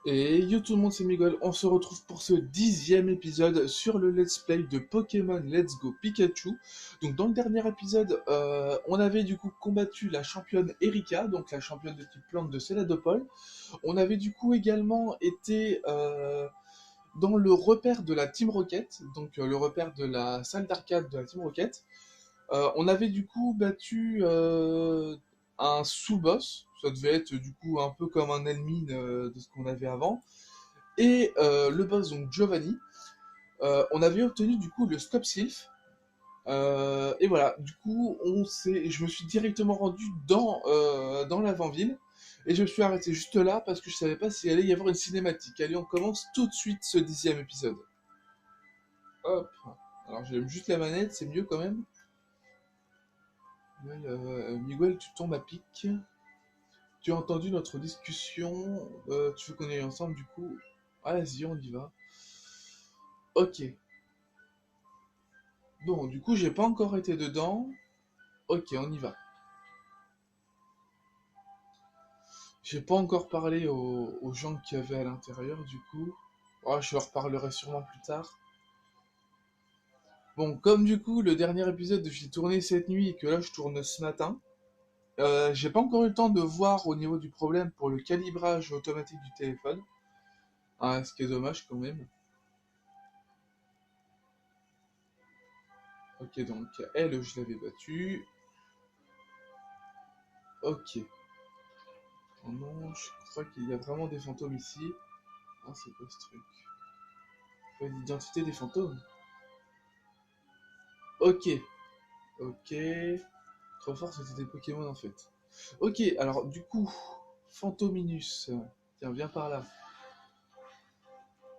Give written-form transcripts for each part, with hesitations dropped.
Et yo tout le monde, c'est Miguel, on se retrouve pour ce 10e épisode sur le Let's Play de Pokémon Let's Go Pikachu. Donc dans le dernier épisode, on avait du coup combattu la championne Erika, donc la championne de type plante de Céladopol. On avait du coup également été dans le repère de la Team Rocket, donc le repère de la salle d'arcade de la Team Rocket. On avait du coup battu un sous-boss, ça devait être du coup un peu comme un ennemi de ce qu'on avait avant, et le boss donc Giovanni. On avait obtenu du coup le Scope Sylph, et voilà, du coup je me suis directement rendu dans l'avant-ville, et je me suis arrêté juste là parce que je savais pas s'il allait y avoir une cinématique. Allez, on commence tout de suite ce 10e épisode. Hop, alors j'aime juste la manette, c'est mieux quand même. Miguel, tu tombes à pic. Tu as entendu notre discussion, tu veux qu'on aille ensemble du coup? Vas-y, on y va. Ok. Bon, du coup, j'ai pas encore été dedans. Ok, on y va. J'ai pas encore parlé aux gens qui avaient à l'intérieur, du coup. Ouais, je leur parlerai sûrement plus tard. Bon, comme du coup, le dernier épisode, j'ai tourné cette nuit et que là, je tourne ce matin, j'ai pas encore eu le temps de voir au niveau du problème pour le calibrage automatique du téléphone. Ah, ce qui est dommage quand même. Ok, donc elle, je l'avais battue. Ok. Oh non, je crois qu'il y a vraiment des fantômes ici. Ah, c'est quoi ce truc? Faut l'identité des fantômes. Ok. Ok. Trop fort, c'était des Pokémon en fait. Ok, alors du coup, Fantominus. Tiens, viens par là.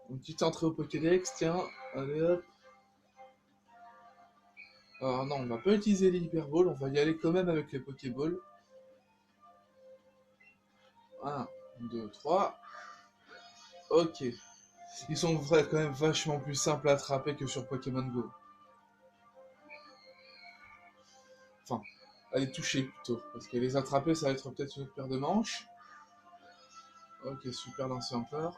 Donc tu t'es entré au Pokédex, tiens. Allez hop. Alors non, on va pas utiliser les Hyperballs, on va y aller quand même avec les Pokéballs. 1, 2, 3. Ok. Ils sont quand même vachement plus simples à attraper que sur Pokémon Go. Enfin, à les toucher plutôt. Parce que les attraper, ça va être peut-être une autre paire de manches. Ok, super lancé encore.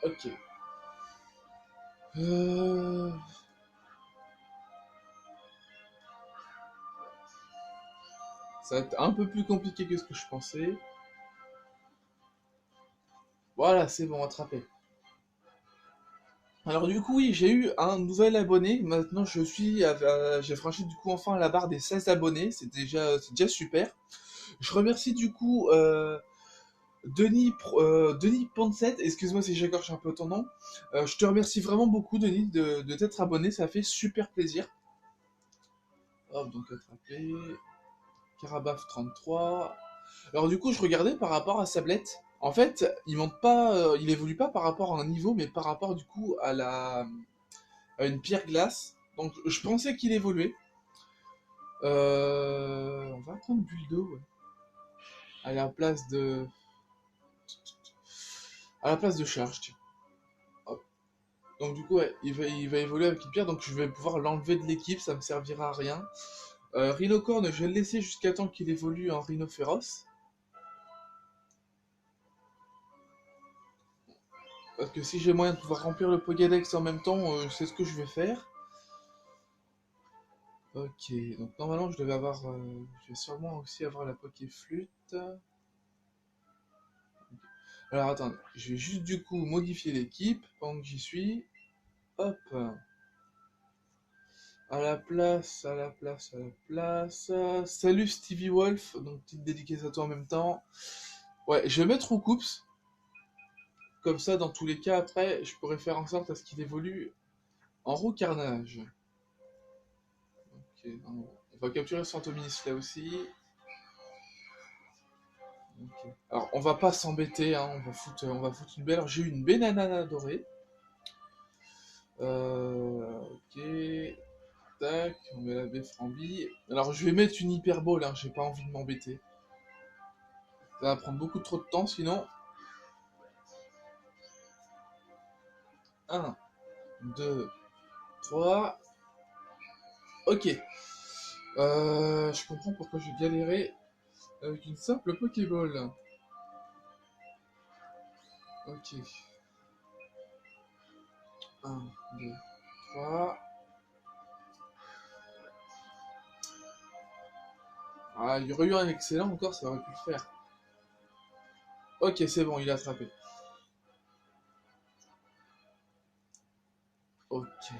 Ok. Euh... Ça va être un peu plus compliqué que ce que je pensais. Voilà, c'est bon, attrapé. Alors du coup, oui, j'ai eu un nouvel abonné. Maintenant, j'ai franchi du coup enfin la barre des 16 abonnés. C'est déjà super. Je remercie du coup Denis Poncet. Excuse-moi si j'écorche un peu ton nom. Je te remercie vraiment beaucoup, Denis, de t'être abonné. Ça fait super plaisir. Hop, donc attrapé. Carabaf 33. Alors du coup, je regardais par rapport à Sablette. En fait, il monte pas, il évolue pas par rapport à un niveau, mais par rapport du coup à une pierre glace. Donc je pensais qu'il évoluait. On va prendre Buldo, ouais. À la place de, à la place de Charge, tiens. Hop. Donc du coup, ouais, il va évoluer avec une pierre, donc je vais pouvoir l'enlever de l'équipe, ça me servira à rien. Rhinocorn, je vais le laisser jusqu'à temps qu'il évolue en Rhino féroce. Parce que si j'ai moyen de pouvoir remplir le Pokédex en même temps, c'est ce que je vais faire. Ok, donc normalement je vais sûrement aussi avoir la Pokéflûte. Alors attends, je vais juste du coup modifier l'équipe pendant que j'y suis. Hop, à la place, à la place, à la place. Salut Stevie Wolf, donc petite dédicace à toi en même temps. Ouais, je vais mettre Roucoups. Comme ça, dans tous les cas, après, je pourrais faire en sorte à ce qu'il évolue en roue carnage. Ok, on va capturer ce Fantominis là aussi. Ok. Alors, on va pas s'embêter, hein, on va foutre une belle. Alors, j'ai eu une Benanana dorée. Ok. Tac, on met la Befframbie. Alors, je vais mettre une Hyperball, hein, j'ai pas envie de m'embêter. Ça va prendre beaucoup trop de temps sinon. Un, 2, 3. Ok. Je comprends pourquoi je galérais avec une simple Pokéball. Ok. Un, 2, 3. Ah, il y aurait eu un excellent encore, ça aurait pu le faire. Ok, c'est bon, il a attrapé. Ok.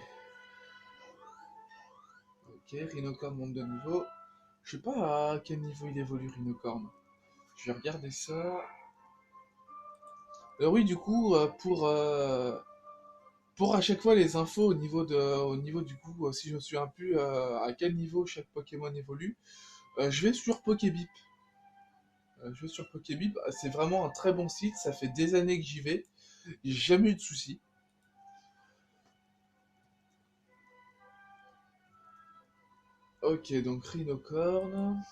Ok, Rhinocorn monte de niveau. Je sais pas à quel niveau il évolue Rhinocorn. Je vais regarder ça. Oui, du coup, pour à chaque fois les infos au niveau du coup, si je me souviens plus à quel niveau chaque Pokémon évolue, je vais sur Pokébip. Je vais sur Pokébip, c'est vraiment un très bon site, ça fait des années que j'y vais, j'ai jamais eu de soucis. Ok, donc Rhinocorn,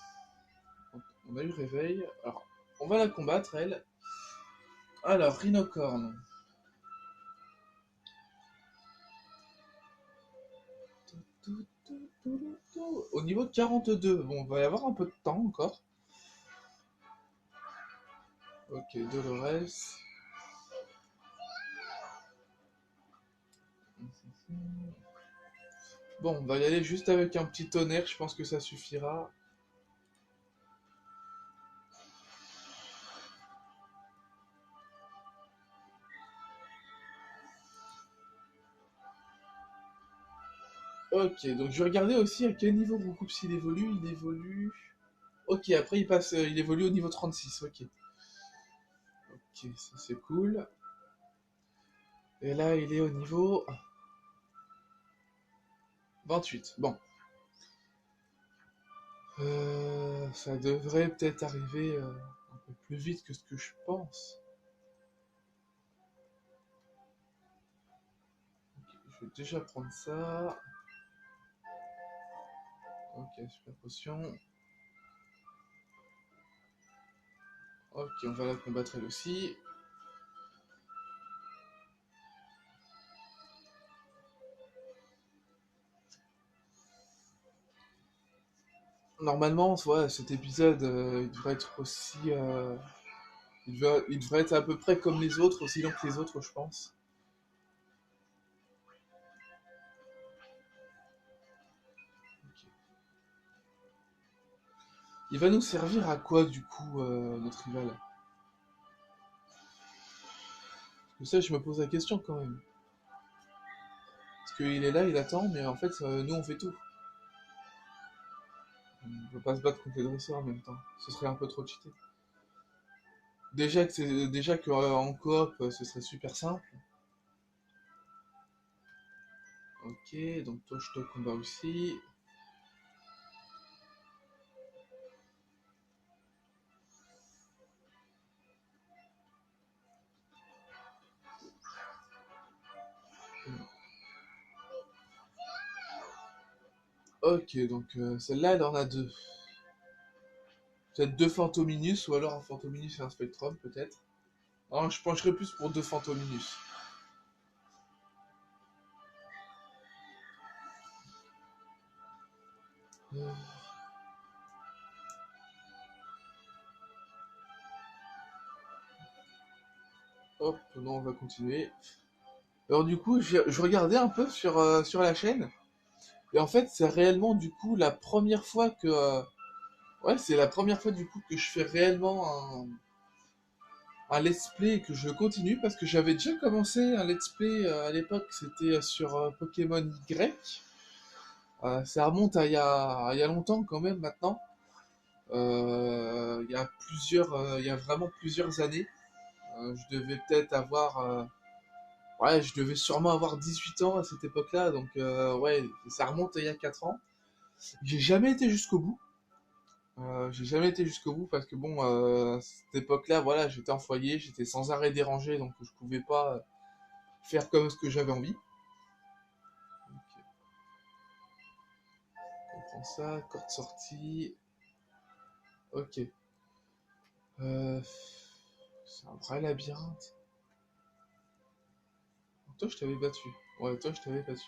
on a eu réveil. Alors, on va la combattre, elle. Alors, Rhinocorn. Au niveau de 42, bon, on va y avoir un peu de temps encore. Ok, Dolores. Bon, on va y aller juste avec un petit tonnerre, je pense que ça suffira. Ok, donc je vais regarder aussi à quel niveau Roucoups il évolue. Il évolue. Ok, après il passe, il évolue au niveau 36. Ok, ok, ça c'est cool. Et là, il est au niveau 28. Bon, ça devrait peut-être arriver un peu plus vite que ce que je pense. Ok, je vais déjà prendre ça. Ok, super potion. Ok, on va la combattre elle aussi. Normalement, ouais, cet épisode, il devrait être aussi... il devrait être à peu près comme les autres, aussi long que les autres, je pense. Ok. Il va nous servir à quoi, du coup, notre rival? Parce que ça, je me pose la question quand même. Parce qu'il est là, il attend, mais en fait, nous, on fait tout. On ne peut pas se battre contre les dresseurs en même temps. Ce serait un peu trop cheaté. Déjà que en coop, ce serait super simple. Ok, donc toi, je te combats aussi. Ok, donc celle-là, elle en a deux. Peut-être deux Fantominus, ou alors un Fantominus et un Spectrum, peut-être. Non, je pencherais plus pour deux Fantominus. Euh, Hop, non, on va continuer. Alors du coup, je regardais un peu sur la chaîne, et en fait, c'est réellement du coup la première fois que... ouais, c'est la première fois du coup que je fais réellement un let's play et que je continue, parce que j'avais déjà commencé un let's play à l'époque, c'était sur Pokémon Y. Ça remonte à il y a longtemps quand même maintenant. Il y a vraiment plusieurs années. Je devais peut-être avoir... ouais, je devais sûrement avoir 18 ans à cette époque-là, donc ouais, ça remonte à il y a 4 ans. J'ai jamais été jusqu'au bout. J'ai jamais été jusqu'au bout parce que bon, à cette époque-là, voilà, j'étais en foyer, j'étais sans arrêt dérangé, donc je pouvais pas faire comme ce que j'avais envie. Ok, on prend ça, corde sortie. Ok. Euh, c'est un vrai labyrinthe. Toi, je t'avais battu. Ouais, toi, je t'avais battu.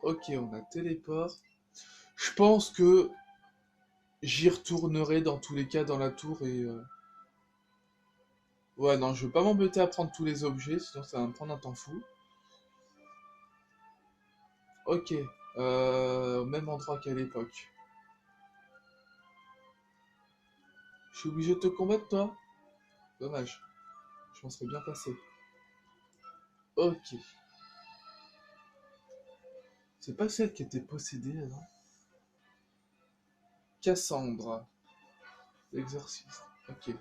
Ok, on a téléport. Je pense que j'y retournerai dans tous les cas dans la tour et... Ouais, non, je vais pas m'embêter à prendre tous les objets, sinon ça va me prendre un temps fou. Ok, au même endroit qu'à l'époque. Je suis obligé de te combattre, toi? Dommage, je m'en serais bien passé. Ok. C'est pas celle qui était possédée, non? Cassandra. L'exorciste. Ok.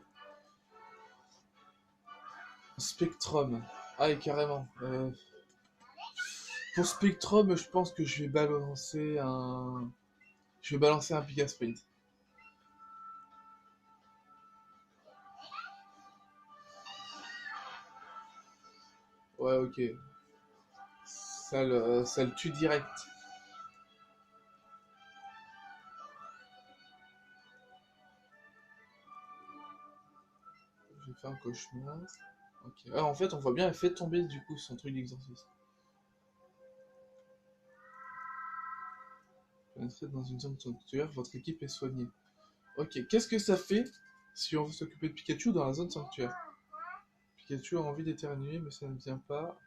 Spectrum. Ah, et carrément. Pour Spectrum, je pense que je vais balancer un... Je vais balancer un Giga Sprint. Ouais, ok. Ça le tue direct. J'ai fait un cauchemar. Ok. Ah, en fait, on voit bien, elle fait tomber du coup son truc d'exorcisme. Entrez dans une zone sanctuaire, votre équipe est soignée. Ok, qu'est-ce que ça fait si on veut s'occuper de Pikachu dans la zone sanctuaire? Pikachu a envie d'éternuer, mais ça ne vient pas.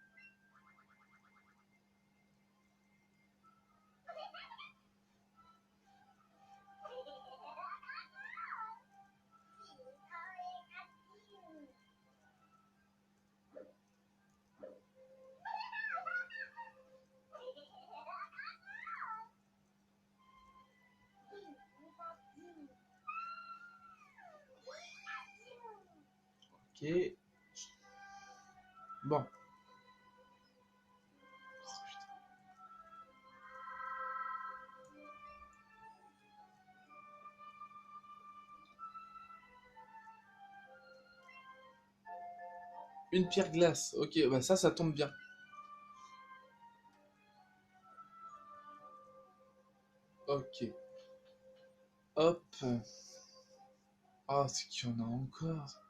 Ok. Bon. Une pierre glace. Ok, bah ça tombe bien. Ok. Hop. Ah, c'est qu'il y en a encore.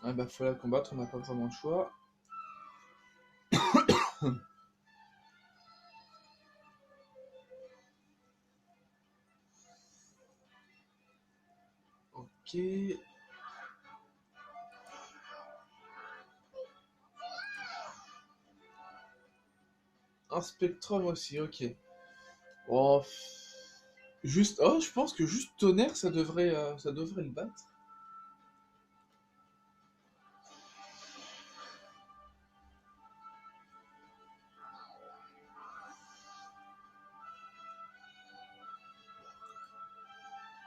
Ah bah faut la combattre, on n'a pas vraiment le choix. Ok. Un Spectrum aussi, ok. Oh, juste, oh, je pense que juste tonnerre, ça devrait le battre.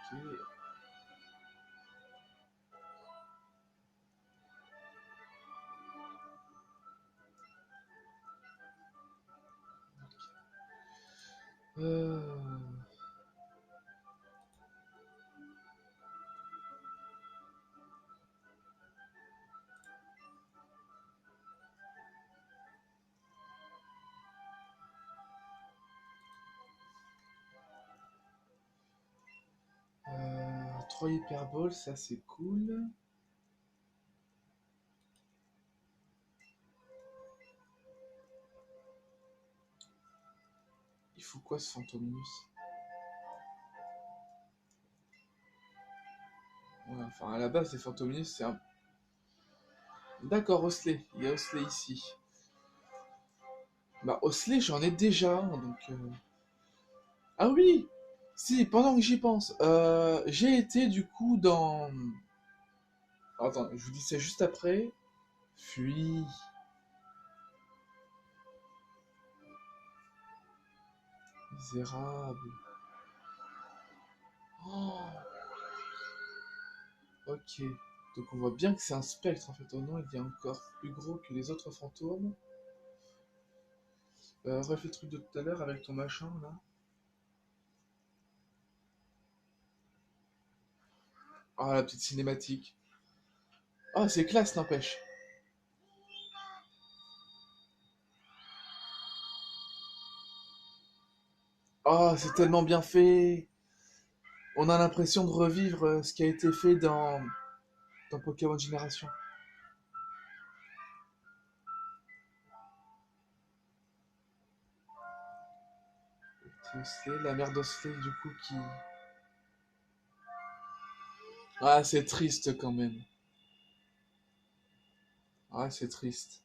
Ok. Euh, 3 hyperballs, ça c'est cool. Il faut quoi ce Fantominus? Ouais, enfin, à la base, les Fantominus, c'est un... D'accord, Osley. Il y a Osley ici. Bah, Osley, j'en ai déjà, hein, donc... Ah oui! Si, pendant que j'y pense, j'ai été du coup dans... Attends, je vous dis ça juste après. Fuis. Misérable. Oh, ok. Donc on voit bien que c'est un spectre en fait. Oh non, il est encore plus gros que les autres fantômes. Refais le truc de tout à l'heure avec ton machin là. Ah, la petite cinématique. Ah, c'est classe, n'empêche. Oh, c'est tellement bien fait. On a l'impression de revivre ce qui a été fait dans Pokémon Génération. C'est la mère d'Osley, du coup, qui... Ah, c'est triste quand même. Ah, c'est triste.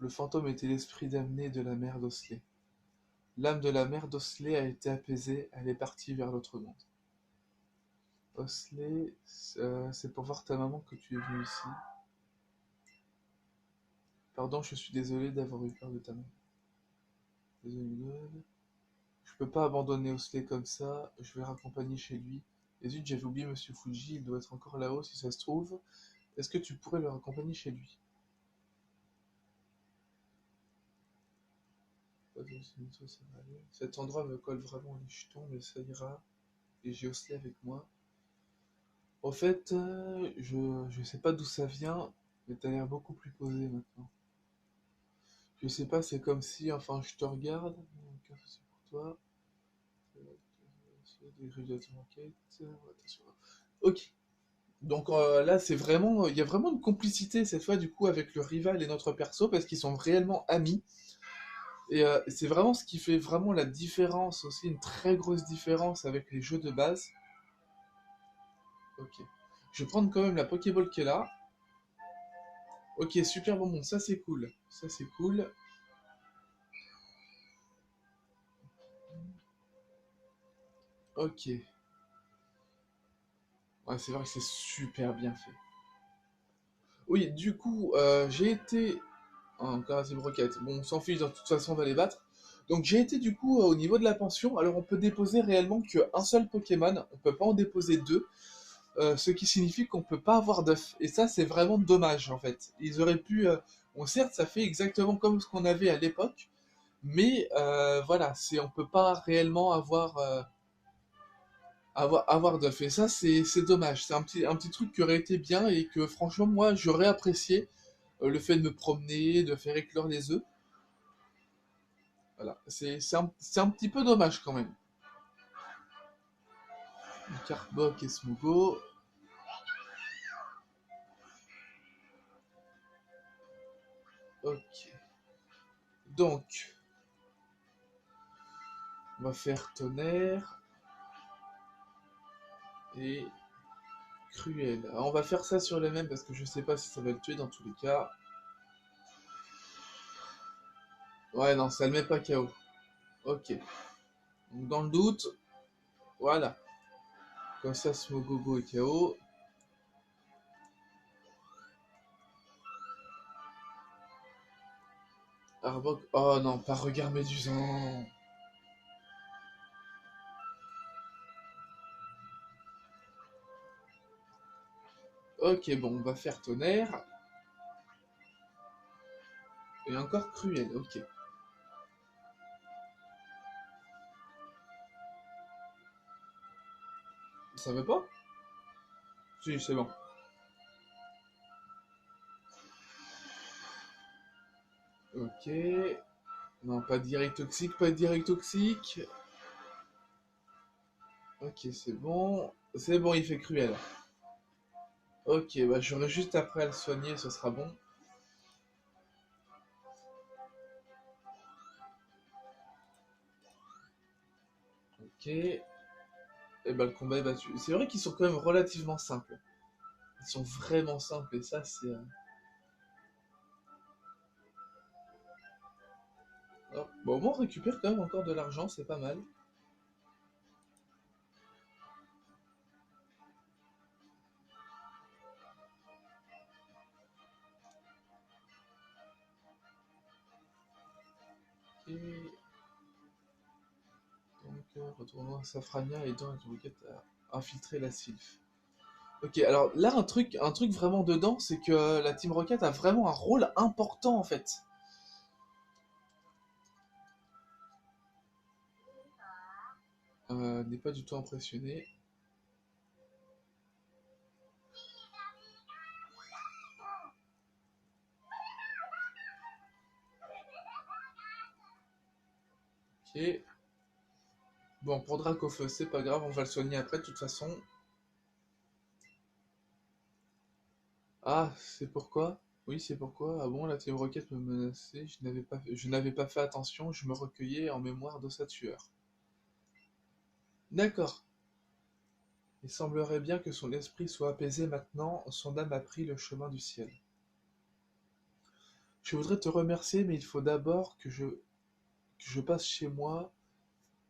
Le fantôme était l'esprit damné de la mère d'Osley. L'âme de la mère d'Osley a été apaisée, elle est partie vers l'autre monde. Osley, c'est pour voir ta maman que tu es venu ici. Pardon, je suis désolé d'avoir eu peur de ta maman. Désolé. Je peux pas abandonner Osley comme ça, je vais le raccompagner chez lui. Et zut, j'avais oublié Monsieur Fuji, il doit être encore là-haut si ça se trouve. Est-ce que tu pourrais le raccompagner chez lui? Cet endroit me colle vraiment les jetons, mais ça ira. Et j'ai Osley avec moi. Au fait, je sais pas d'où ça vient, mais t'as l'air beaucoup plus posé maintenant. Je sais pas, c'est comme si, enfin, je te regarde. C'est pour toi. Des griffes de enquête. Attention. Ok. Donc là, c'est vraiment, il y a vraiment une complicité cette fois du coup avec le rival et notre perso parce qu'ils sont réellement amis. Et c'est vraiment ce qui fait vraiment la différence aussi, une très grosse différence avec les jeux de base. Ok. Je vais prendre quand même la Pokéball qui est là. Ok, super bonbon, ça c'est cool. Ça c'est cool. Ok. Ouais, c'est vrai que c'est super bien fait. Oui, du coup, j'ai été... Encore un Team Rocket. Bon, on s'en fiche, de toute façon, on va les battre. Donc j'ai été du coup au niveau de la pension. Alors on peut déposer réellement qu'un seul Pokémon. On peut pas en déposer deux. Ce qui signifie qu'on peut pas avoir d'œufs. Et ça, c'est vraiment dommage, en fait. Ils auraient pu... Bon, certes, ça fait exactement comme ce qu'on avait à l'époque. Mais voilà, on peut pas réellement avoir d'œufs. Et ça, c'est dommage. C'est un petit truc qui aurait été bien et que franchement, moi, j'aurais apprécié le fait de me promener, de faire éclore les œufs. Voilà, c'est un petit peu dommage quand même. Carbok et Smogo. Ok. Donc, on va faire tonnerre et cruel. Alors, on va faire ça sur les mêmes parce que je sais pas si ça va le tuer dans tous les cas. Ouais, non, ça le met pas KO. Ok. Donc, dans le doute, voilà. Comme ça, Smogogo est KO. Arbok. Oh non, pas regard médusant. Ok, bon, on va faire tonnerre. Et encore cruel, ok. Ça veut pas? Si, c'est bon. Ok. Non, pas de direct toxique, pas de direct toxique. Ok, c'est bon. C'est bon, il fait cruel. Ok, bah j'aurai juste après à le soigner, ce sera bon. Ok. Et bah le combat est battu. C'est vrai qu'ils sont quand même relativement simples. Ils sont vraiment simples et ça c'est... Bon, au moins on récupère quand même encore de l'argent, c'est pas mal. Ok. Donc retournons à Safrania et dans la Tourniquette à infiltrer la Sylph. Ok, alors là un truc vraiment dedans, c'est que la Team Rocket a vraiment un rôle important en fait. N'est pas du tout impressionné. Ok. Bon, pour Dracofeu, c'est pas grave, on va le soigner après de toute façon. Ah, c'est pourquoi? Oui, c'est pourquoi. Ah bon, la Team Rocket me menaçait, je n'avais pas fait attention, je me recueillais en mémoire de sa tueur. D'accord. Il semblerait bien que son esprit soit apaisé maintenant, son âme a pris le chemin du ciel. Je voudrais te remercier, mais il faut d'abord que je passe chez moi,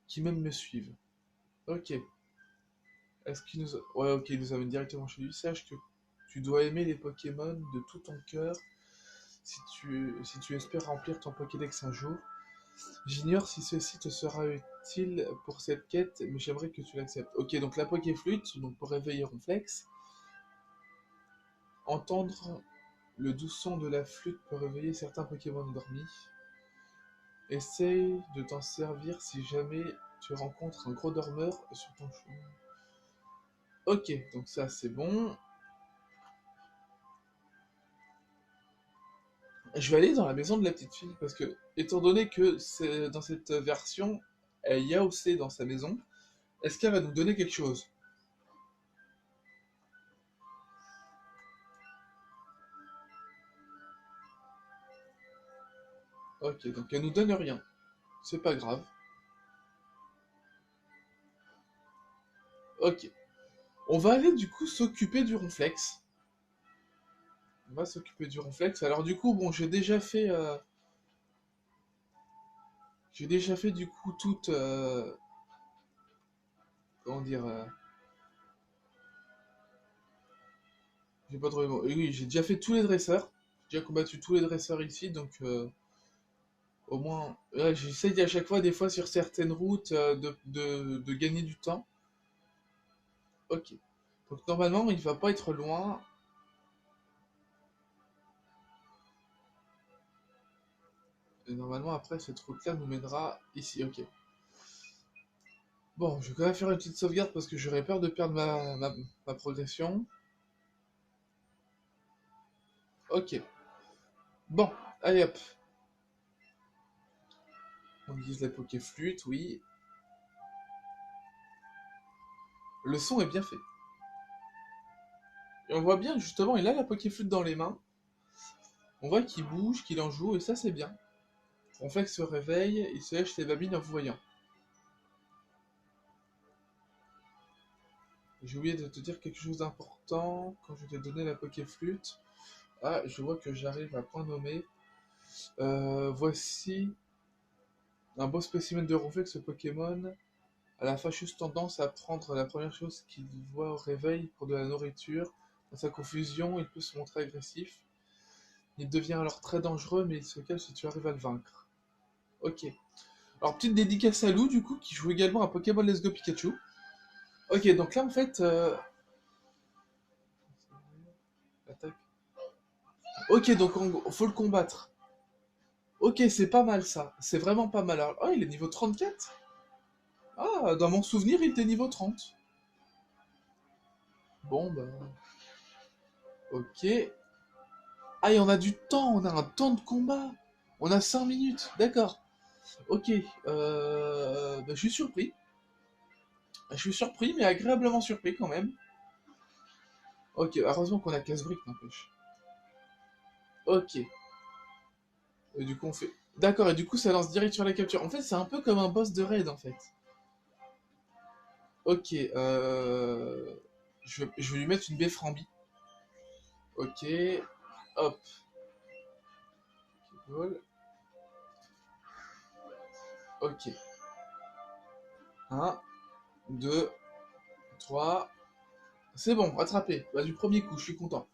qui même me suive. Ok. Est-ce qu'il nous... Ouais, ok, il nous amène directement chez lui. Sache que tu dois aimer les Pokémon de tout ton cœur si tu espères remplir ton Pokédex un jour. J'ignore si ceci te sera utile pour cette quête, mais j'aimerais que tu l'acceptes. Ok, donc la Pokéflûte, donc pour réveiller Ronflex. Entendre le doux son de la flûte peut réveiller certains Pokémon endormis. Essaye de t'en servir si jamais tu rencontres un gros dormeur sur ton chemin. Ok, donc ça c'est bon. Je vais aller dans la maison de la petite fille parce que, étant donné que c'est dans cette version, il y a aussi dans sa maison, est-ce qu'elle va nous donner quelque chose? Ok, donc elle nous donne rien. C'est pas grave. Ok. On va aller du coup s'occuper du Ronflex. On va s'occuper du Ronflex. Alors du coup, bon, j'ai déjà fait du coup toute, comment dire, j'ai pas trouvé le mot. Oui, j'ai déjà fait tous les dresseurs. J'ai déjà combattu tous les dresseurs ici, donc au moins, ouais, j'essaye à chaque fois, des fois sur certaines routes, de gagner du temps. Ok. Donc normalement, il va pas être loin. Et normalement, après, cette route-là nous mènera ici. Ok. Bon, je vais quand même faire une petite sauvegarde parce que j'aurais peur de perdre ma progression. Ok. Bon, allez hop. On utilise la Pokéflûte, oui. Le son est bien fait. Et on voit bien, justement, il a la Pokéflûte dans les mains. On voit qu'il bouge, qu'il en joue, et ça, c'est bien. Ronflex se réveille, il se lèche ses babines en vous voyant. J'ai oublié de te dire quelque chose d'important quand je t'ai donné la Pokéflûte. Ah, je vois que j'arrive à point nommé. Voici un beau spécimen de Ronflex, ce Pokémon a la fâcheuse tendance à prendre la première chose qu'il voit au réveil pour de la nourriture. Dans sa confusion, il peut se montrer agressif. Il devient alors très dangereux, mais il se cache si tu arrives à le vaincre. Ok. Alors, petite dédicace à Lou, du coup, qui joue également à Pokémon Let's Go Pikachu. Ok, donc là, en fait... Attaque. Ok, donc faut le combattre. Ok, c'est pas mal ça. C'est vraiment pas mal. Alors, oh, il est niveau 34. Ah, dans mon souvenir, il était niveau 30. Bon, bah... Ok. Ah, et on a du temps, on a un temps de combat. On a 5 minutes, d'accord. Ok, bah, je suis surpris. Je suis surpris, mais agréablement surpris quand même. Ok, heureusement qu'on a casse-brique, n'empêche. Ok, et du coup on fait... D'accord, et du coup ça lance direct sur la capture. En fait, c'est un peu comme un boss de raid, en fait. Ok, je vais lui mettre une Befframbi. Ok, hop. Vol. Ok. Un, 2, 3. C'est bon, rattrapé. Bah, du premier coup, je suis content.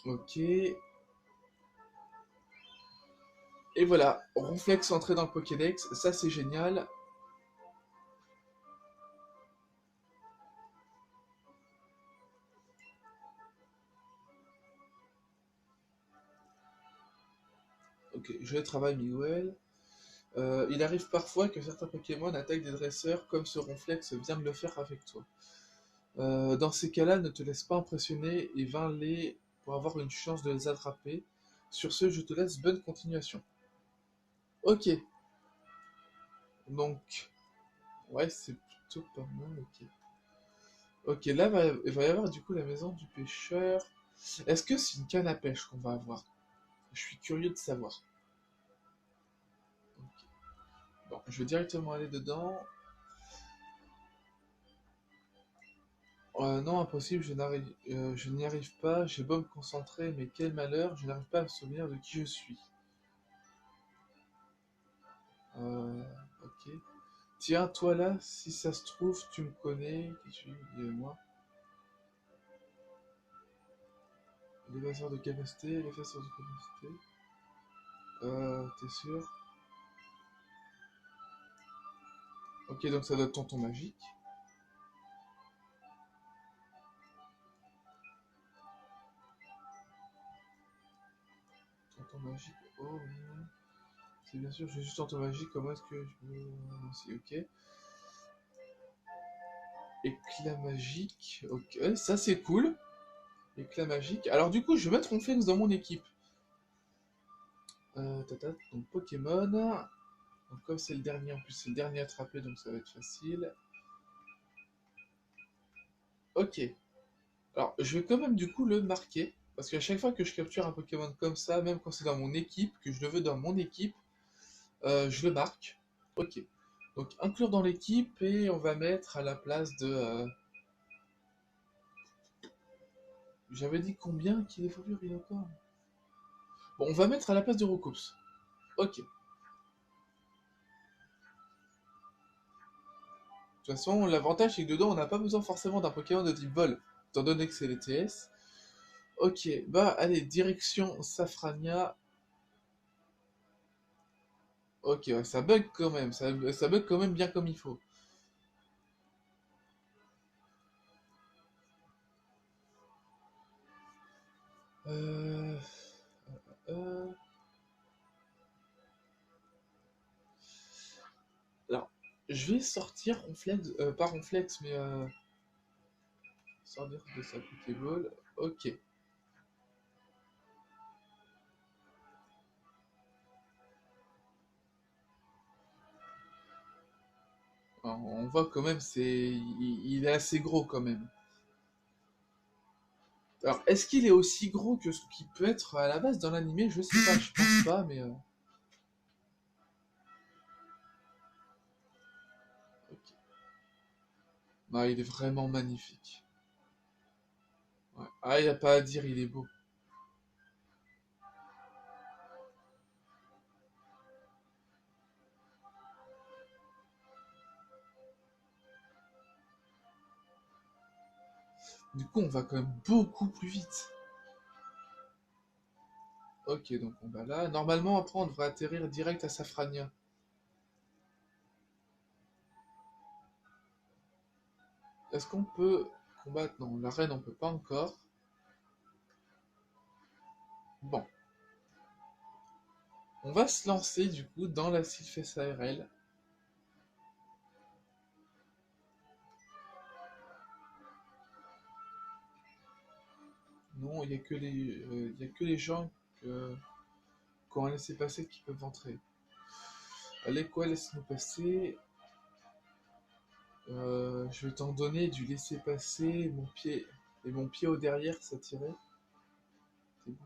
Ok. Et voilà, Ronflex entré dans le Pokédex, ça c'est génial. Ok, je travaille Miguel. Il arrive parfois que certains Pokémon attaquent des dresseurs comme ce Ronflex vient de le faire avec toi. Dans ces cas-là, ne te laisse pas impressionner et vains-les pour avoir une chance de les attraper. Sur ce, je te laisse, bonne continuation. Ok, donc, ouais, c'est plutôt pas mal, ok. Ok, là, il va y avoir du coup la maison du pêcheur. Est-ce que c'est une canne à pêche qu'on va avoir? Je suis curieux de savoir. Ok. Bon, je vais directement aller dedans. Non, impossible, je n'y arrive pas. J'ai beau me concentrer, mais quel malheur, je n'arrive pas à me souvenir de qui je suis. Ok. Tiens, toi là, si ça se trouve, tu me connais. Qui suis dis-moi. L'évasion de capacité, l'effaceur de capacité. T'es sûr? Ok, donc ça doit être tonton magique. Tonton magique, oh oui. C'est bien sûr, j'ai juste tonton magique, comment est-ce que je peux... Si, ok. Éclat magique, ok, ça c'est cool. Éclat magique. Alors du coup, je vais mettre Ronflex dans mon équipe. Donc Pokémon. Donc comme c'est le dernier, en plus c'est le dernier attrapé, donc ça va être facile. Ok. Alors, je vais quand même du coup le marquer. Parce qu'à chaque fois que je capture un Pokémon comme ça, même quand c'est dans mon équipe, que je le veux dans mon équipe, je le marque. Ok. Donc inclure dans l'équipe et on va mettre à la place de... J'avais dit combien qu'il évolue Rhinocorn? Bon, on va mettre à la place de Roucoups. Ok. De toute façon, l'avantage c'est que dedans on n'a pas besoin forcément d'un Pokémon de type vol, étant donné que c'est les TS. Ok, bah allez, direction Safrania. Ok, ouais, ça bug quand même, ça bug quand même bien comme il faut. Euh... euh, Alors, je vais sortir Ronflex, pas Ronflex, mais sortir de sa Pokéball. Ok. Alors, on voit quand même, il est assez gros quand même. Alors, est-ce qu'il est aussi gros que ce qu'il peut être à la base dans l'animé? Je sais pas, je pense pas, mais... ok. Non, il est vraiment magnifique. Ouais. Ah, il n'y a pas à dire, il est beau. Du coup, on va quand même beaucoup plus vite. Ok, donc on va là. Normalement, après, on devrait atterrir direct à Safrania. Est-ce qu'on peut combattre? Non, la reine, on peut pas encore. Bon, on va se lancer du coup dans la Sylphès ARL. Non, il y a que les gens qui ont un laissez-passer qui peuvent entrer. Allez, quoi, laisse-nous passer. Je vais t'en donner du laisser-passer. Mon pied au derrière, ça tirait. C'est bon,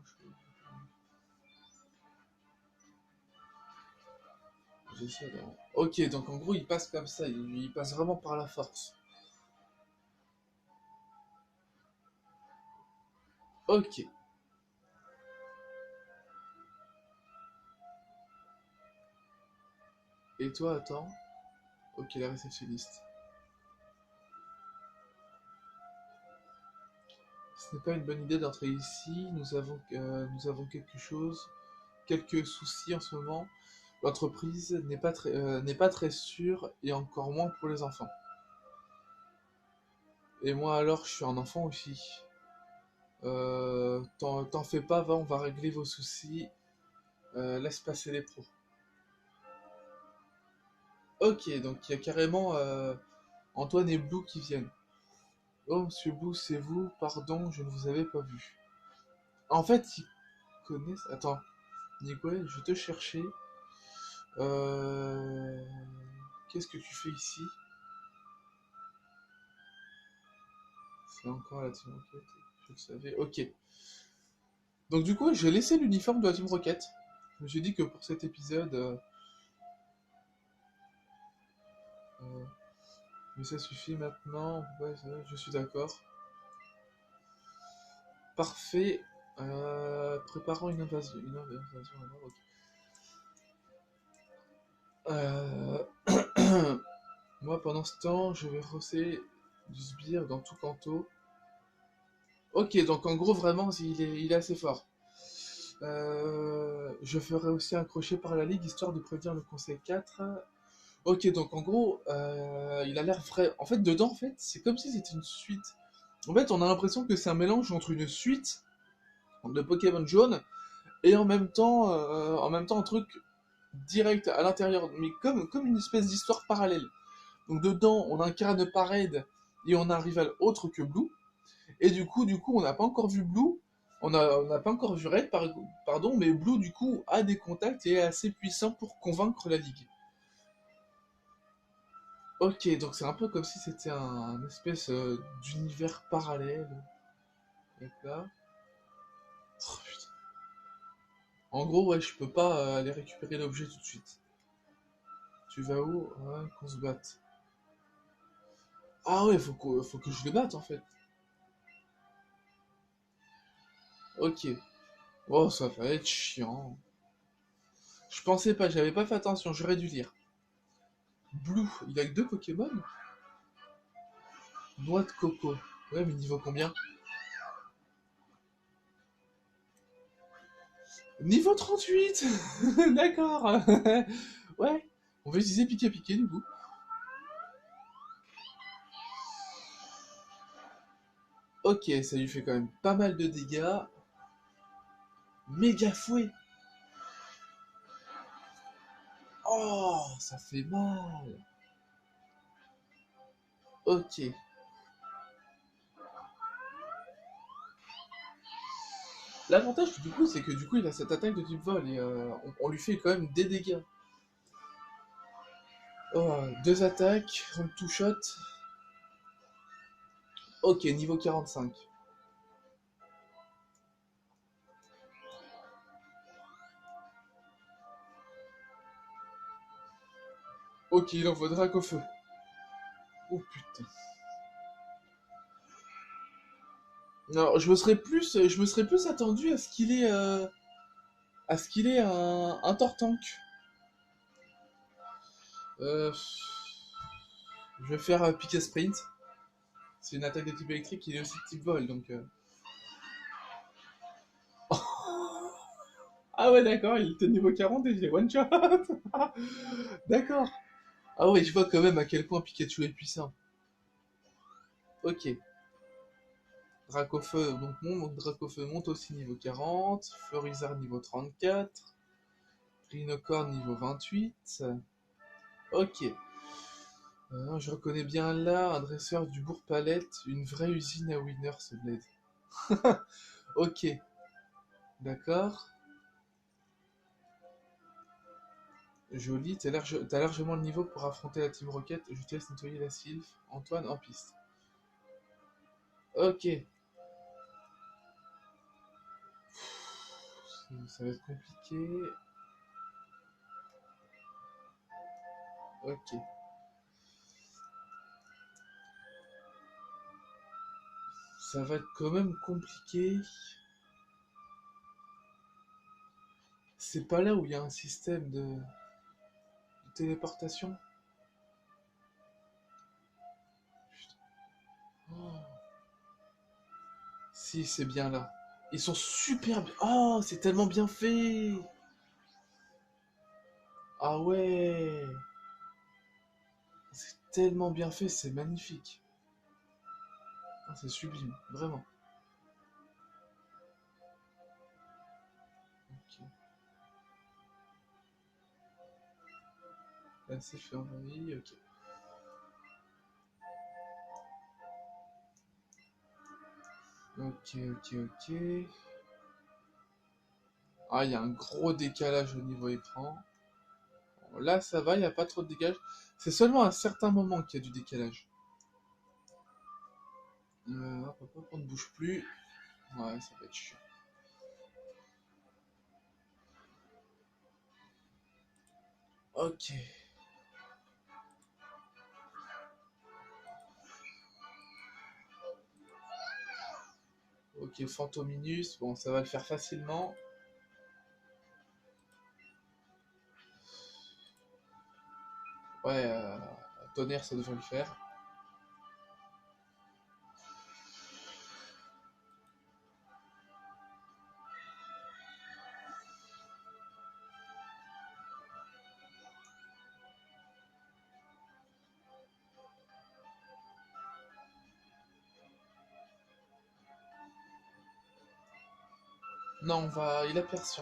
j'essaie de... Ok, donc en gros, il passe comme ça. Il passe vraiment par la force. Ok. Et toi, attends. Ok, la réceptionniste. Ce n'est pas une bonne idée d'entrer ici. Nous avons quelque chose, quelques soucis en ce moment. L'entreprise n'est pas très sûre et encore moins pour les enfants. Et moi alors, je suis un enfant aussi. T'en fais pas, va, on va régler vos soucis. Laisse passer les pros. Ok, donc il y a carrément Antoine et Blue qui viennent. Oh, monsieur Blue, c'est vous? Pardon, je ne vous avais pas vu. En fait, connais... Attends, Nigel, je vais te chercher. Euh... Qu'est-ce que tu fais ici? C'est encore la Team Rocket. Je le savais. Ok. Donc du coup, j'ai laissé l'uniforme de la Team Rocket. Je me suis dit que pour cet épisode... euh, mais ça suffit maintenant. Ouais, je suis d'accord. Parfait. Préparons une invasion. Une invasion alors, ok. Moi, pendant ce temps, je vais rosser du sbire dans tout Kanto. Ok, donc en gros, vraiment, il est assez fort. Je ferai aussi un crochet par la ligue, histoire de prévenir le Conseil 4. Ok, donc en gros, il a l'air vrai. En fait, dedans, en fait, c'est comme si c'était une suite. En fait, on a l'impression que c'est un mélange entre une suite de Pokémon jaune et en même temps un truc direct à l'intérieur, mais comme une espèce d'histoire parallèle. Donc dedans, on incarne Parade et on a un rival autre que Blue. Et du coup, on n'a pas encore vu Blue. On n'a pas encore vu Red, pardon, mais Blue, du coup, a des contacts et est assez puissant pour convaincre la Ligue. Ok, donc c'est un peu comme si c'était un espèce d'univers parallèle. Donc là. Oh, putain. En gros, ouais, je peux pas aller récupérer l'objet tout de suite. Tu vas où? Ouais, qu'on se batte. Ah ouais, faut que je le batte en fait. Ok. Oh, ça va être chiant. Je pensais pas, j'avais pas fait attention, j'aurais dû lire. Blue, il a que deux Pokémon? Noix de coco. Ouais, mais niveau combien? Niveau 38. D'accord. Ouais. On va utiliser piqué du coup. Ok, ça lui fait quand même pas mal de dégâts. Méga fouet. Oh, ça fait mal. Ok. L'avantage du coup, c'est que du coup, il a cette attaque de type vol et on lui fait quand même des dégâts. Oh, deux attaques, un two shot. Ok, niveau 45. Ok, il envoie Drac au feu. Oh putain. Non, je me serais plus attendu à ce qu'il ait un Tortank. Euh, je vais faire piqué sprint. C'est une attaque de type électrique, il est aussi de type vol, donc. Ah ouais, d'accord, il était niveau 40 et il est one shot. D'accord. Ah ouais, je vois quand même à quel point Pikachu est puissant. Ok. Dracofeu, donc Dracofeu monte aussi niveau 40. Florizard niveau 34. Rhinocorn niveau 28. Ok. Je reconnais bien là un dresseur du Bourg-Palette, une vraie usine à winner ce bled. Ok, d'accord. Joli, t'as largement le niveau pour affronter la Team Rocket. Je te laisse nettoyer la Sylph. Antoine en piste. Ok, ça va être compliqué. Ok. Ça va être quand même compliqué. C'est pas là où il y a un système de téléportation? Oh. Si, c'est bien là. Ils sont super bien. Oh, c'est tellement bien fait. Ah ouais. C'est tellement bien fait, c'est magnifique. Ah, c'est sublime, vraiment. Ok. Là, c'est fait envahir, ok. Ok, ok, ok. Ah, il y a un gros décalage au niveau écran. Bon, là, ça va, il n'y a pas trop de décalage. C'est seulement à certains moments qu'il y a du décalage. Hop, hop, hop, on ne bouge plus. Ouais, ça va être chiant. Ok. Ok, Fantominus, bon, ça va le faire facilement. Ouais, Tonnerre, ça devrait le faire. Non, on va... Il a perçu.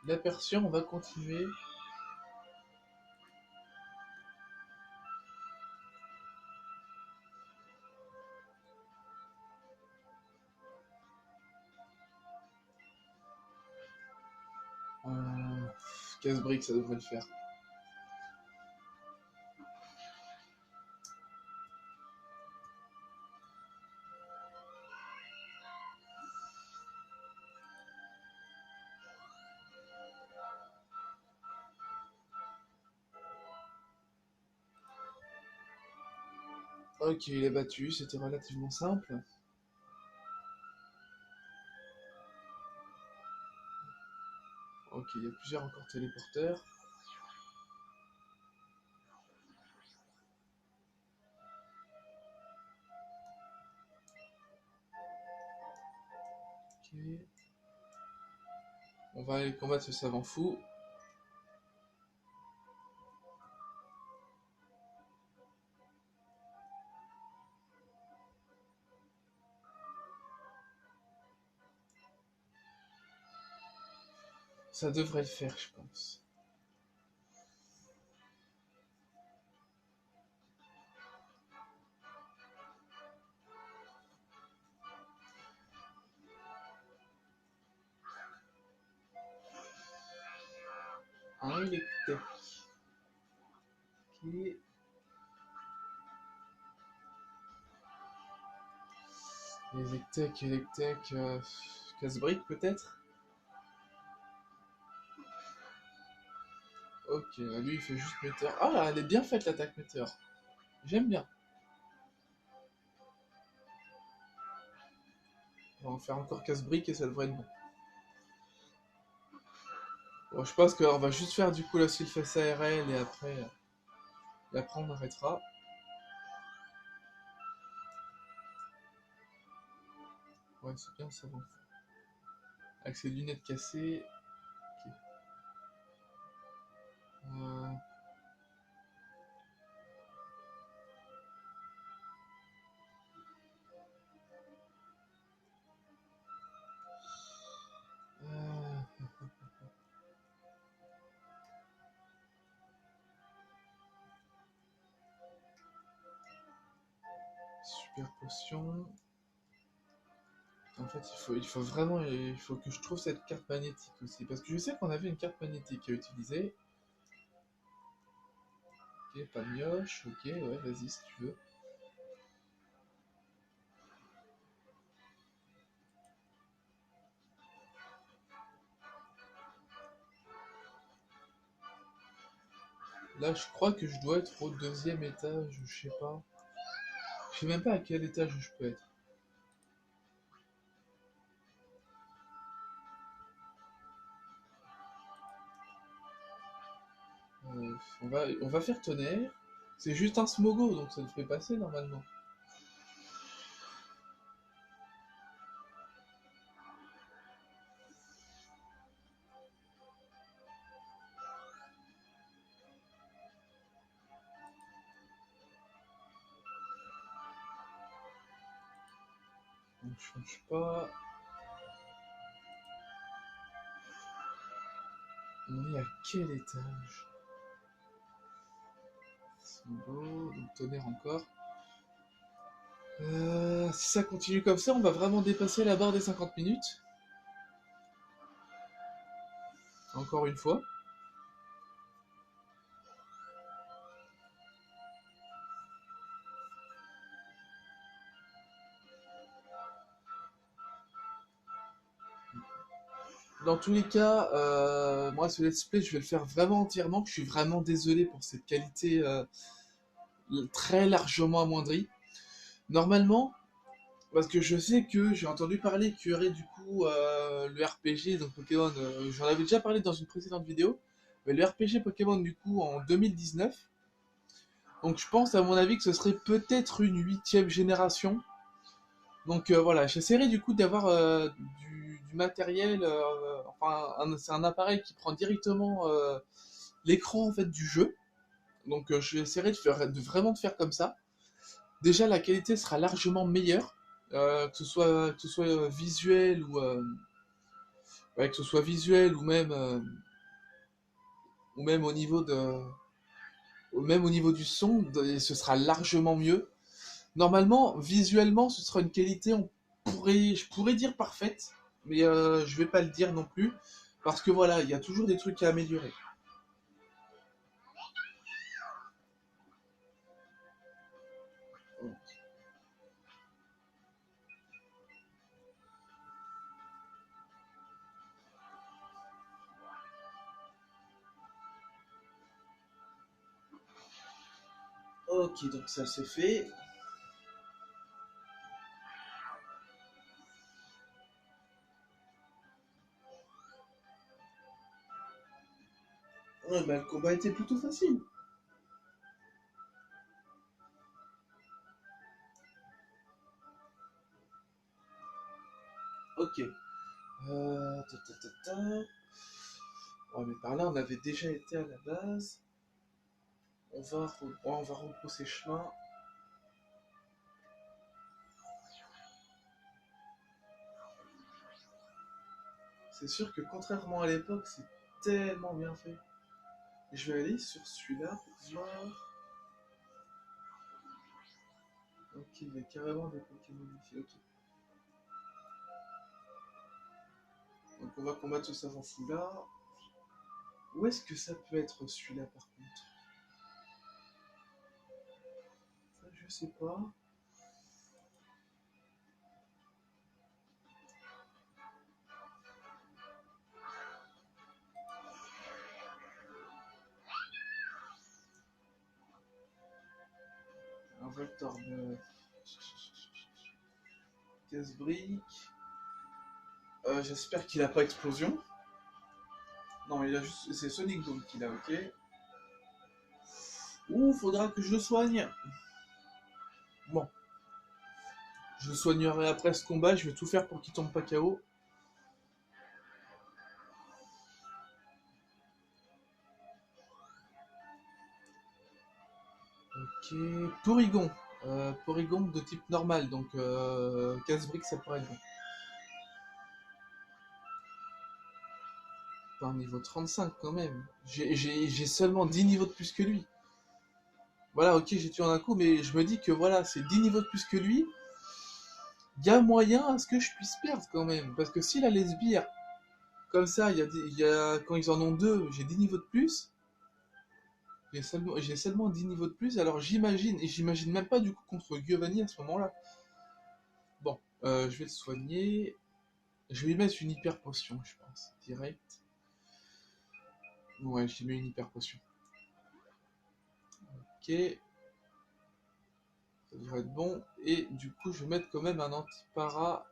Il a perçu, on va continuer. Casse-brique, ça devrait le faire. Ok, il est battu, c'était relativement simple. Ok, il y a plusieurs encore téléporteurs. Ok. On va aller combattre ce savant fou. Ça devrait le faire, je pense. Un électek. Ok. Électek, casse-brique peut-être. Ok, lui il fait juste météore. Ah, elle est bien faite l'attaque météore. J'aime bien. On va en faire encore casse-brique et ça devrait être bon. Bon, je pense qu'on va juste faire du coup la surface ARL et après on arrêtera. Ouais, c'est bien ça. Bon. Avec ses lunettes cassées. Ok. Euh, euh, Super potion. En fait, il faut que je trouve cette carte magnétique aussi. Parce que je sais qu'on avait une carte magnétique à utiliser. Ok, pas de mioche. Ok, ouais, vas-y si tu veux. Là, je crois que je dois être au deuxième étage, je sais pas. Je sais même pas à quel étage je peux être. On va faire tonnerre. C'est juste un smogo, donc ça devrait passer normalement. On ne change pas. On est à quel étage? Smogo, donc tonnerre encore. Si ça continue comme ça, on va vraiment dépasser la barre des 50 minutes. encore une fois. Dans tous les cas, moi ce let's play je vais le faire vraiment entièrement. Je suis vraiment désolé pour cette qualité très largement amoindrie. Normalement, parce que je sais que j'ai entendu parler qu'il y aurait du coup le RPG, donc Pokémon, j'en avais déjà parlé dans une précédente vidéo, mais le RPG Pokémon du coup en 2019. Donc je pense à mon avis que ce serait peut-être une huitième génération. Donc voilà, j'essaierai du coup d'avoir du matériel, enfin c'est un appareil qui prend directement l'écran en fait du jeu. Donc j'essaierai vraiment de faire comme ça. Déjà la qualité sera largement meilleure, que ce soit visuel ou ouais, que ce soit visuel ou même au niveau même au niveau du son, ce sera largement mieux. Normalement, visuellement, ce sera une qualité, je pourrais dire parfaite, mais je vais pas le dire non plus, parce que voilà, il y a toujours des trucs à améliorer. Ok, donc ça c'est fait. Ouais, bah, le combat était plutôt facile. Ok. Ta. Ouais, mais par là, on avait déjà été à la base. On va repousser chemin. C'est sûr que contrairement à l'époque, c'est tellement bien fait. Je vais aller sur celui-là pour voir. Ok, il y a carrément des Pokémon ici. Ok. Donc on va combattre ce savant fou là. Où est-ce que ça peut être celui-là par contre? Ça, je sais pas. Un Voltorb. Casse-brique. J'espère qu'il a pas explosion. Non, il a juste. C'est Sonic Boom qu'il a, ok. Ouh, faudra que je le soigne. Bon, je le soignerai après ce combat. Je vais tout faire pour qu'il tombe pas KO. Ok. Porygon. Porygon de type normal. Donc, casse-brique, ça pourrait être bon. Pas un niveau 35 quand même. J'ai seulement 10 niveaux de plus que lui. Voilà, ok, j'ai tué en un coup, mais je me dis que voilà, c'est 10 niveaux de plus que lui. Il y a moyen à ce que je puisse perdre quand même. Parce que si a les sbires, comme ça, quand ils en ont deux, j'ai 10 niveaux de plus. J'ai seulement 10 niveaux de plus, alors j'imagine, et j'imagine même pas du coup contre Giovanni à ce moment-là. Bon, je vais le soigner. Je vais lui mettre une hyper potion, je pense. Direct. Ouais, je lui mets une hyper potion. Ok. Ça devrait être bon. Et du coup, je vais mettre quand même un anti-para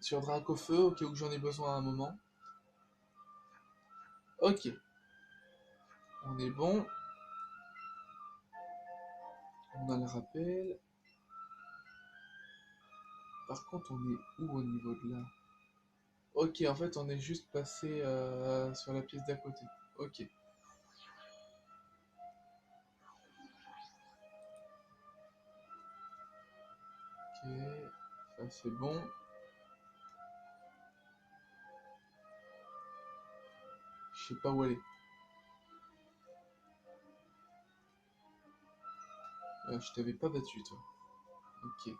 sur Dracofeu, au cas où j'en ai besoin à un moment. Ok. On est bon. On a le rappel. Par contre, on est où au niveau de là? Ok, en fait, on est juste passé sur la pièce d'à côté. Ok. Ok. Ça, c'est bon. Je sais pas où elle est. Je t'avais pas battu, toi. Ok.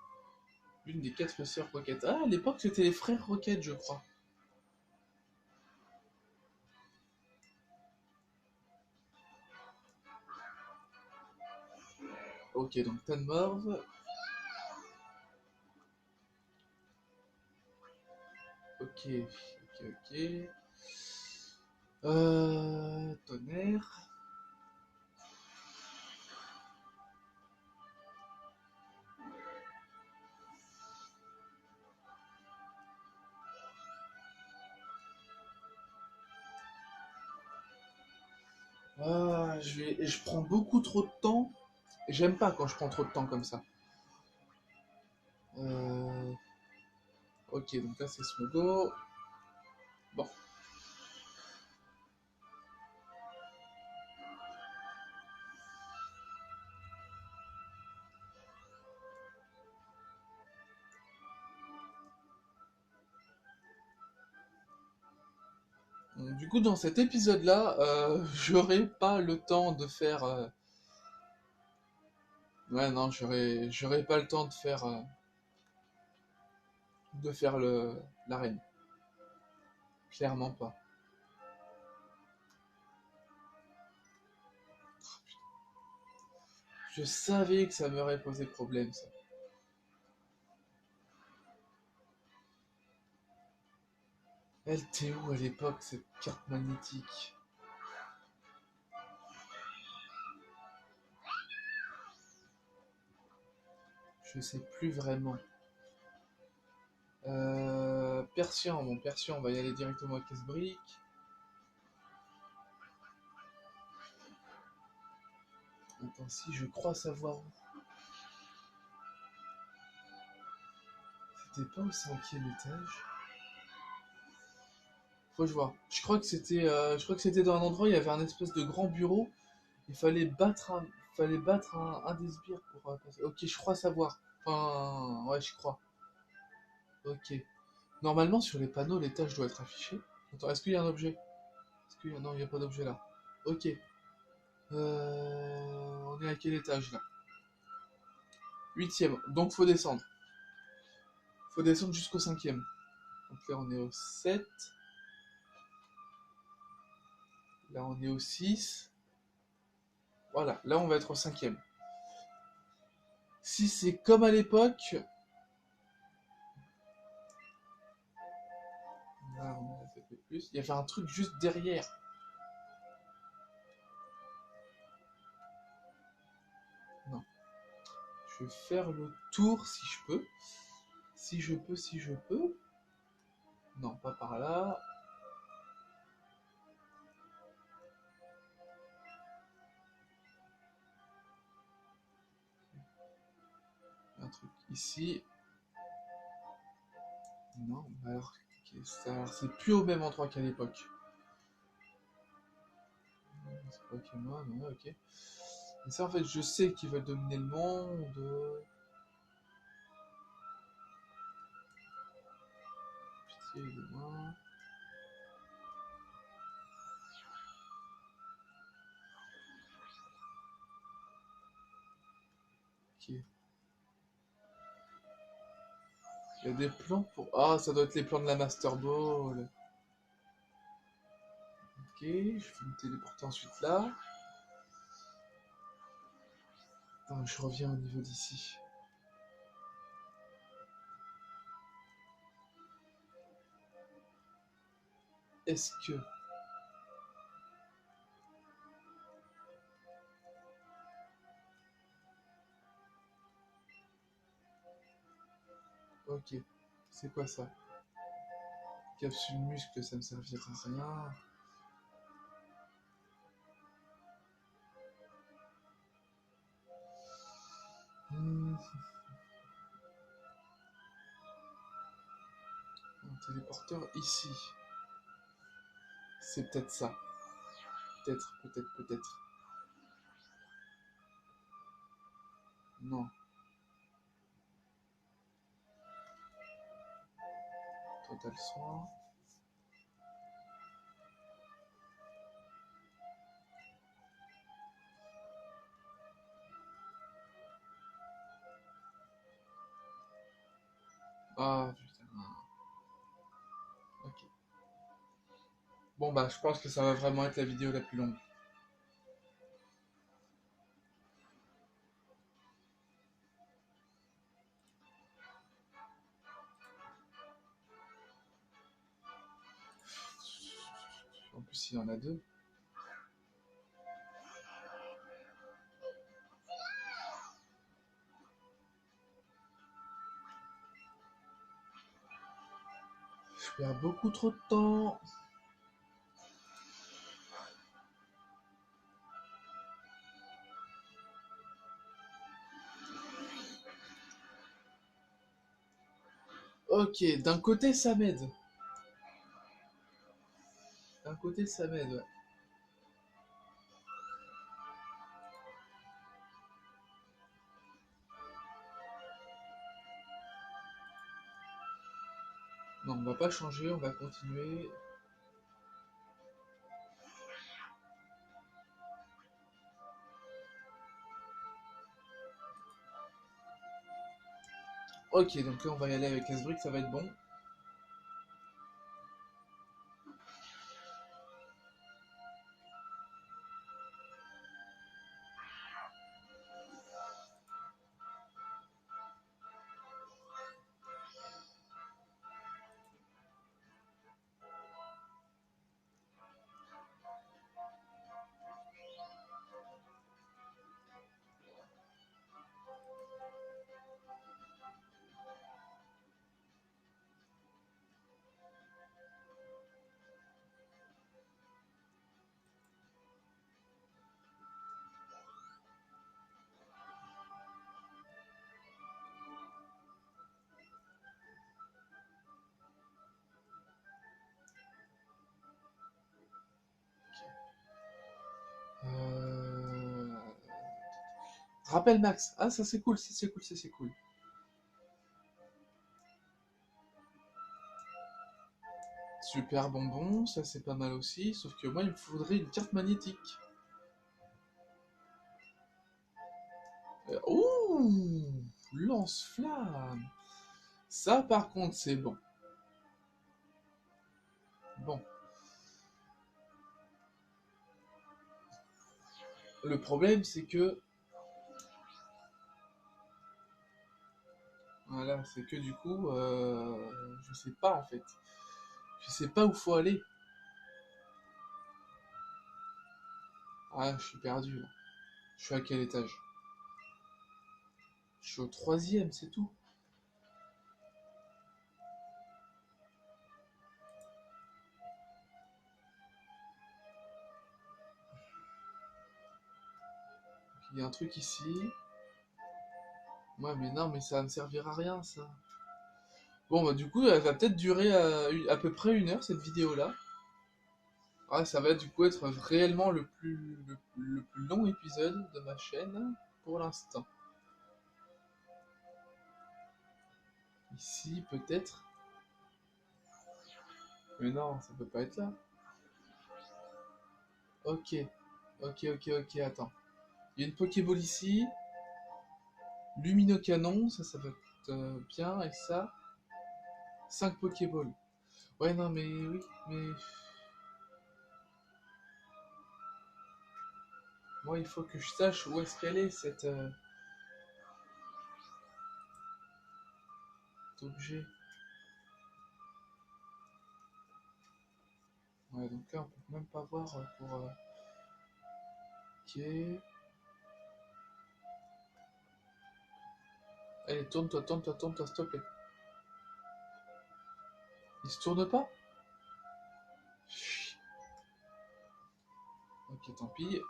L'une des quatre sœurs Rocket. Ah, à l'époque, c'était les frères Rocket, je crois. Ok, donc Tanmorv. Ok, ok, ok. Tonnerre. Ah, je prends beaucoup trop de temps. J'aime pas quand je prends trop de temps comme ça. Euh, Ok, donc là c'est Smogo. Bon. Du coup, dans cet épisode-là, j'aurai pas le temps de faire. Ouais, non, j'aurai pas le temps de faire l'arène. Clairement pas. Je savais que ça m'aurait posé problème, ça. Elle était où à l'époque, cette carte magnétique? Je sais plus vraiment. Persian, bon, Persian, on va y aller directement à Casse-Brique. Attends, si, je crois savoir où. C'était pas au 5e étage? Faut que je vois. Je crois que c'était dans un endroit où il y avait un espèce de grand bureau. Il fallait battre un des sbires pour passer. Ok, je crois savoir. Enfin, ouais, je crois. Ok. Normalement, sur les panneaux, l'étage doit être affiché. Attends, est-ce qu'il y a un objet? Non, il n'y a pas d'objet là. Ok. On est à quel étage là? 8e. Donc faut descendre. Faut descendre jusqu'au 5e. Donc là, on est au 7. Là, on est au 6. Voilà, là, on va être au 5e. Si c'est comme à l'époque. Là, on a fait plus. Il y avait un truc juste derrière. Non. Je vais faire le tour si je peux. Si je peux, si je peux. Non, pas par là. Un truc ici. Non, alors, alors c'est plus au même endroit qu'à l'époque. C'est Pokémon, ouais, ok. Et ça, en fait, je sais qu'ils veulent dominer le monde. Pitié de moi. Ok. Il y a des plans pour. Ah, ça doit être les plans de la Master Ball. Ok, je vais me téléporter ensuite là. Attends, je reviens au niveau d'ici. Est-ce que. Ok. C'est quoi ça? Capsule muscle, ça me servira à rien. Hmm. Un téléporteur ici. C'est peut-être ça. Peut-être, peut-être, peut-être. Non. Total soin. Ah, putain. Ok. Bon, bah, je pense que ça va vraiment être la vidéo la plus longue. s'il y en a deux. Je perds beaucoup trop de temps. Ok, d'un côté ça m'aide. D'un côté ça m'aide, ouais. Non, on va pas changer, on va continuer. Ok, donc là on va y aller avec Asbrick, ça va être bon. Euh... Rappel max. Ah, ça c'est cool, ça c'est cool, ça c'est cool. Super bonbon, ça c'est pas mal aussi, sauf que moi il me faudrait une carte magnétique. Ouh, lance-flamme. Ça par contre c'est bon. Bon. Le problème c'est que... Voilà, c'est que du coup, je sais pas en fait. Je sais pas où faut aller. Ah, je suis perdu là. Je suis à quel étage? Je suis au troisième, c'est tout. Il y a un truc ici. Ouais, mais non, mais ça va me servir à rien, ça. Bon, bah, du coup, elle va peut-être durer à peu près 1 heure, cette vidéo-là. Ah, ça va du coup être réellement le plus long épisode de ma chaîne pour l'instant. Ici, peut-être. Mais non, ça peut pas être là. Ok, ok, attends. Il y a une Pokéball ici. Luminocanon, ça va être bien. Et ça, 5 Pokéballs. Ouais, non, mais oui, mais... Moi, il faut que je sache où est-ce qu'elle est, cet objet. Ouais, donc là, on peut même pas voir pour... Ok. Allez, tourne-toi, s'il te plaît. Il se tourne pas? Chut. Ok, tant pis.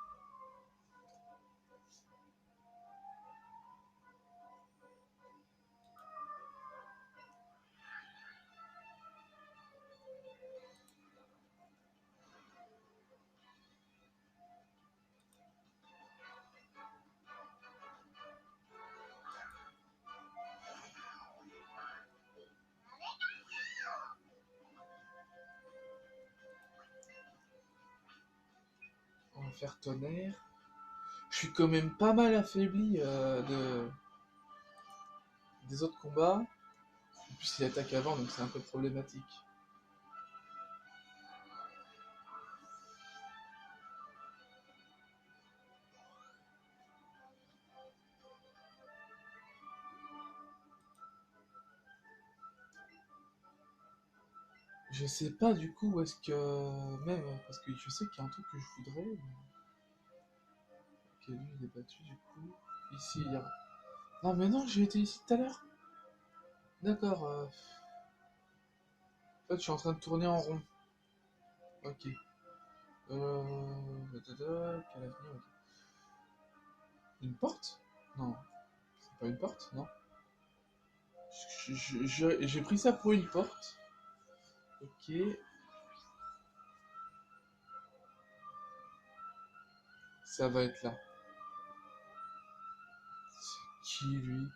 On va faire tonnerre. Je suis quand même pas mal affaibli des autres combats. En plus, il attaque avant, donc c'est un peu problématique. Je sais pas du coup où est-ce que... Même, parce que je sais qu'il y a un truc que je voudrais. Ok, lui il est battu du coup. Ici il y a... Non mais non, j'ai été ici tout à l'heure. D'accord. En fait, je suis en train de tourner en rond. Ok. Quel avenir, ok. Une porte? Non. C'est pas une porte, non. J'ai pris ça pour une porte. Ok. Ça va être là. C'est qui lui?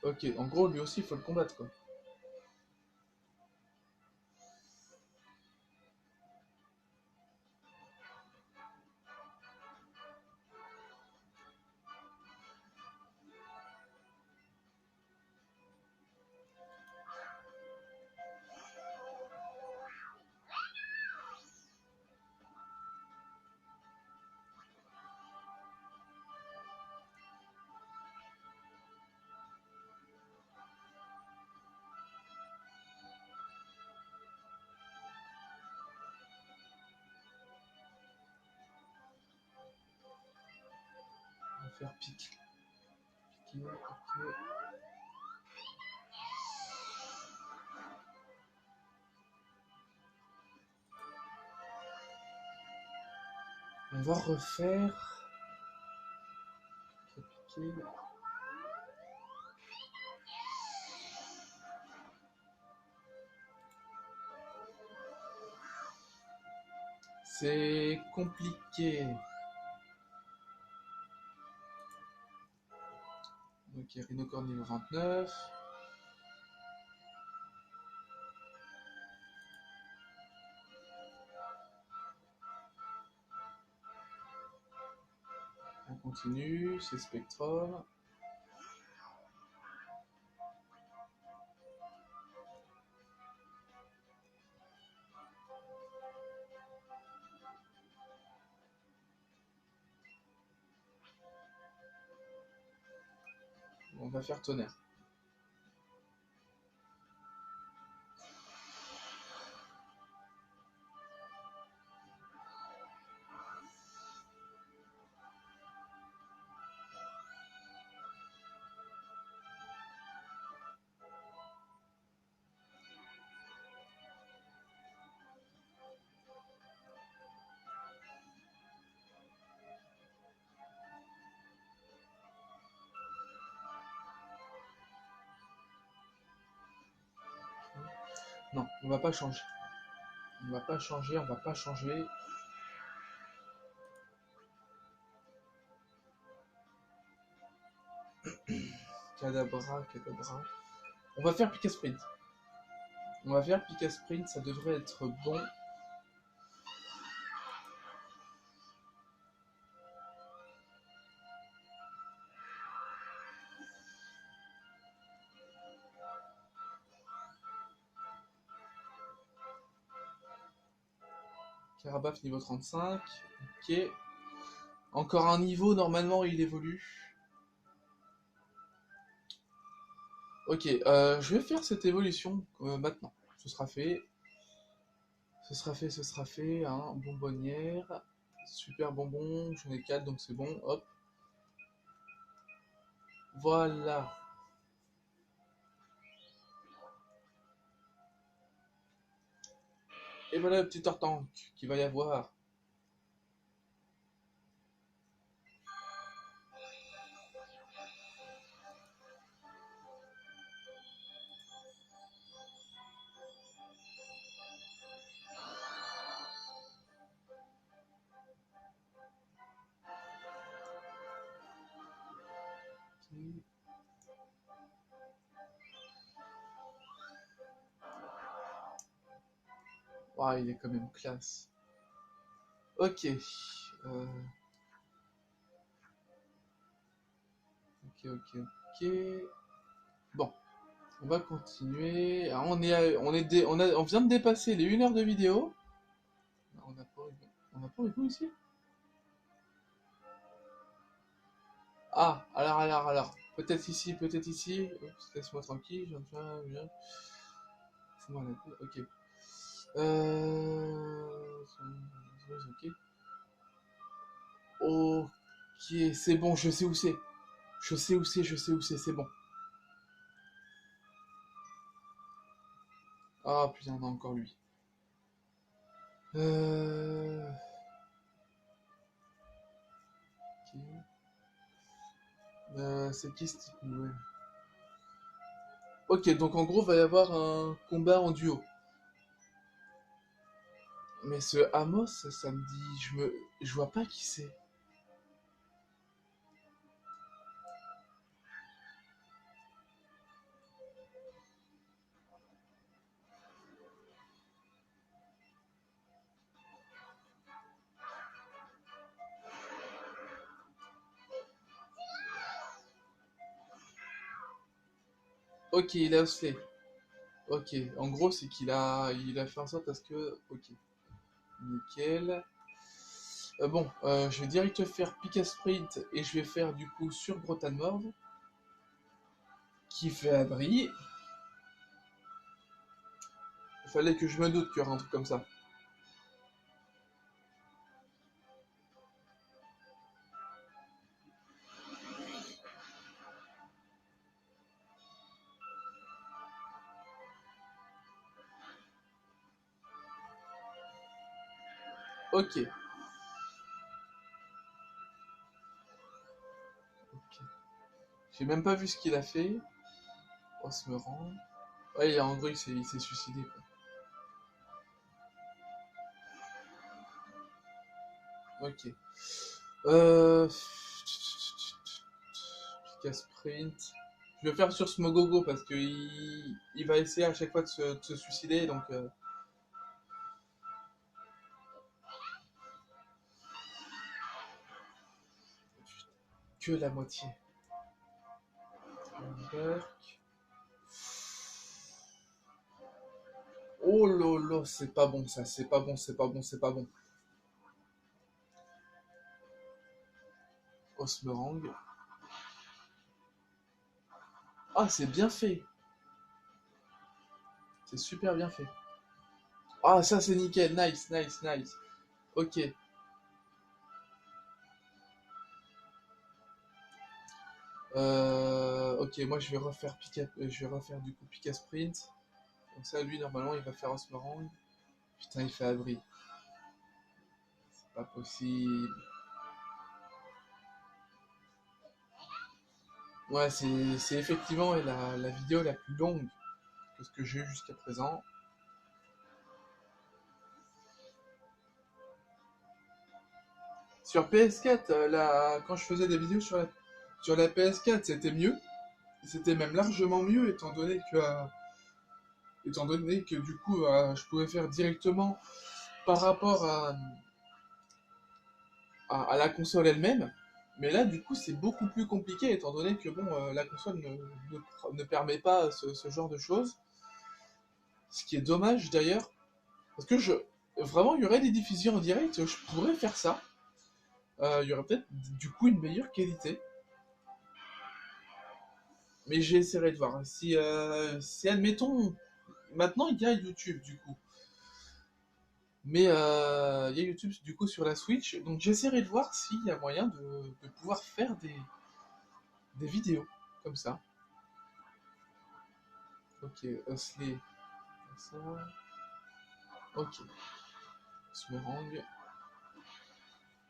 Ok, en gros, lui aussi, il faut le combattre, quoi. On va faire pique. Piquer, ok. On va refaire... Piquer. C'est compliqué. Ok, Rhinocorne niveau 29. On continue, c'est Spectrum. On va faire Tonnerre. Non, on va pas changer. On va pas changer, on va pas changer. Cadabra, Cadabra. On va faire Pika Sprint. On va faire Pika Sprint, ça devrait être bon. Carabaf niveau 35. Ok. Encore un niveau, normalement il évolue. Ok, je vais faire cette évolution maintenant. Ce sera fait. Ce sera fait, ce sera fait. Hein. Bonbonnière. Super bonbon. J'en ai 4, donc c'est bon. Hop. Voilà. Et voilà le petit Tortank qu'il va y avoir. Waouh, il est quand même classe. Ok. Ok. Bon, on va continuer. Alors, on vient de dépasser les 1 heure de vidéo. On n'a pas eu ici. Ah, alors. Peut-être ici, peut-être ici. Laisse-moi tranquille, viens. Fous-moi la peau, ok. Ok. Ok, c'est bon, je sais où c'est. Je sais où c'est, bon. Ah putain, on a encore lui. Euh... Ok. C'est qui ce type? Ouais. Ok, donc en gros, va y avoir un combat en duo. Mais ce Amos, ça me dit... Je vois pas qui c'est. Ok, il a osé. Ok, en gros, c'est il a fait en sorte à ce que... Ok, nickel. Bon, je vais direct faire pick a sprint et je vais faire du coup sur Grotanmord, qui fait abri. Il fallait que je me doute qu'il y aura un truc comme ça. Ok. Ok. J'ai même pas vu ce qu'il a fait. On se me rend. Ouais, en gros, il s'est suicidé, quoi. Ok. Euh... Pick a sprint. Je vais faire sur Smogogo parce qu'il va essayer à chaque fois de se suicider, donc... Que la moitié. Berk. Oh lolo, c'est pas bon ça, c'est pas bon, c'est pas bon, c'est pas bon. Osmerang. Ah, c'est bien fait. C'est super bien fait. Ah, ça c'est nickel, nice, nice, nice. Ok. Ok, moi je vais refaire du coup pick a sprint. Comme ça, lui normalement il va faire Osmerang. Putain, il fait abri. C'est pas possible. Ouais, c'est effectivement la vidéo la plus longue que ce que j'ai eu jusqu'à présent. Sur PS4, quand je faisais des vidéos sur la PS4, c'était mieux. C'était même largement mieux, étant donné que du coup, je pouvais faire directement par rapport à la console elle-même. Mais là, du coup, c'est beaucoup plus compliqué, étant donné que bon, la console ne permet pas ce genre de choses. Ce qui est dommage d'ailleurs, parce que vraiment, il y aurait des diffusions en direct, je pourrais faire ça. Il y aurait peut-être du coup une meilleure qualité. Mais j'essaierai de voir. Si admettons, maintenant il y a YouTube du coup. Mais il y a YouTube du coup sur la Switch. Donc j'essaierai de voir s'il y a moyen de pouvoir faire des vidéos comme ça. Ok, Husley, comme ça. Ok, Smerang.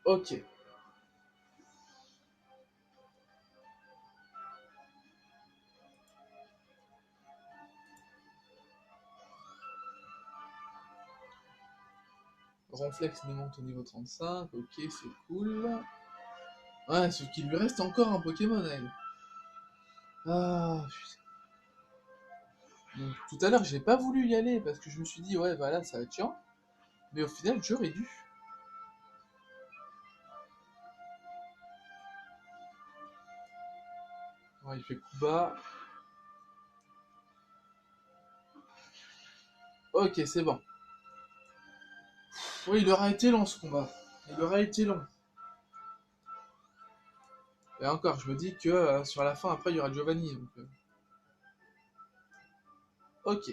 Ok. Ronflex nous monte au niveau 35. Ok, c'est cool. Ouais, sauf qu'il lui reste encore un Pokémon à elle. Ah, putain. Donc, tout à l'heure, j'ai pas voulu y aller parce que je me suis dit, ouais, voilà, ça va être chiant. Mais au final, j'aurais dû. Ouais, il fait coup bas. Ok, c'est bon. Oui, il aura été long ce combat. Il aura été long. Et encore, je me dis que sur la fin, après, il y aura Giovanni. Donc, ok.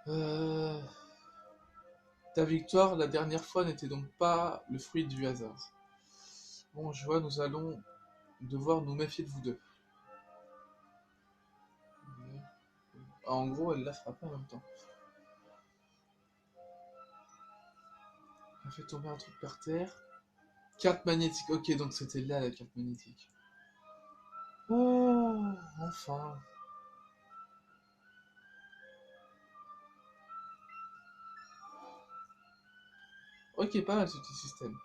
Euh, Ta victoire la dernière fois n'était donc pas le fruit du hasard. Bon, je vois, nous allons devoir nous méfier de vous deux. Ah, en gros, elle l'a frappé en même temps. Elle a fait tomber un truc par terre. Carte magnétique. Ok, donc c'était là la carte magnétique. Oh, enfin. Ok, pas mal ce petit système.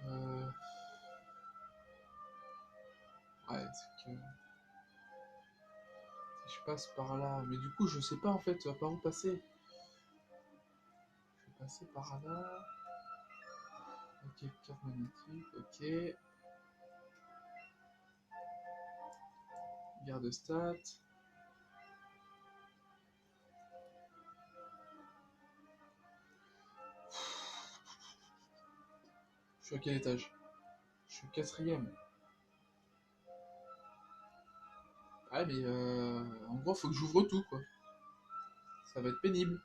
Euh... Ouais, c'est que... Si je passe par là... Mais du coup, je sais pas en fait par où passer. Je vais passer par là... Ok, carte magnétique, ok. Garde stats. Je suis à quel étage? Je suis au quatrième. Ah mais en gros faut que j'ouvre tout quoi. Ça va être pénible.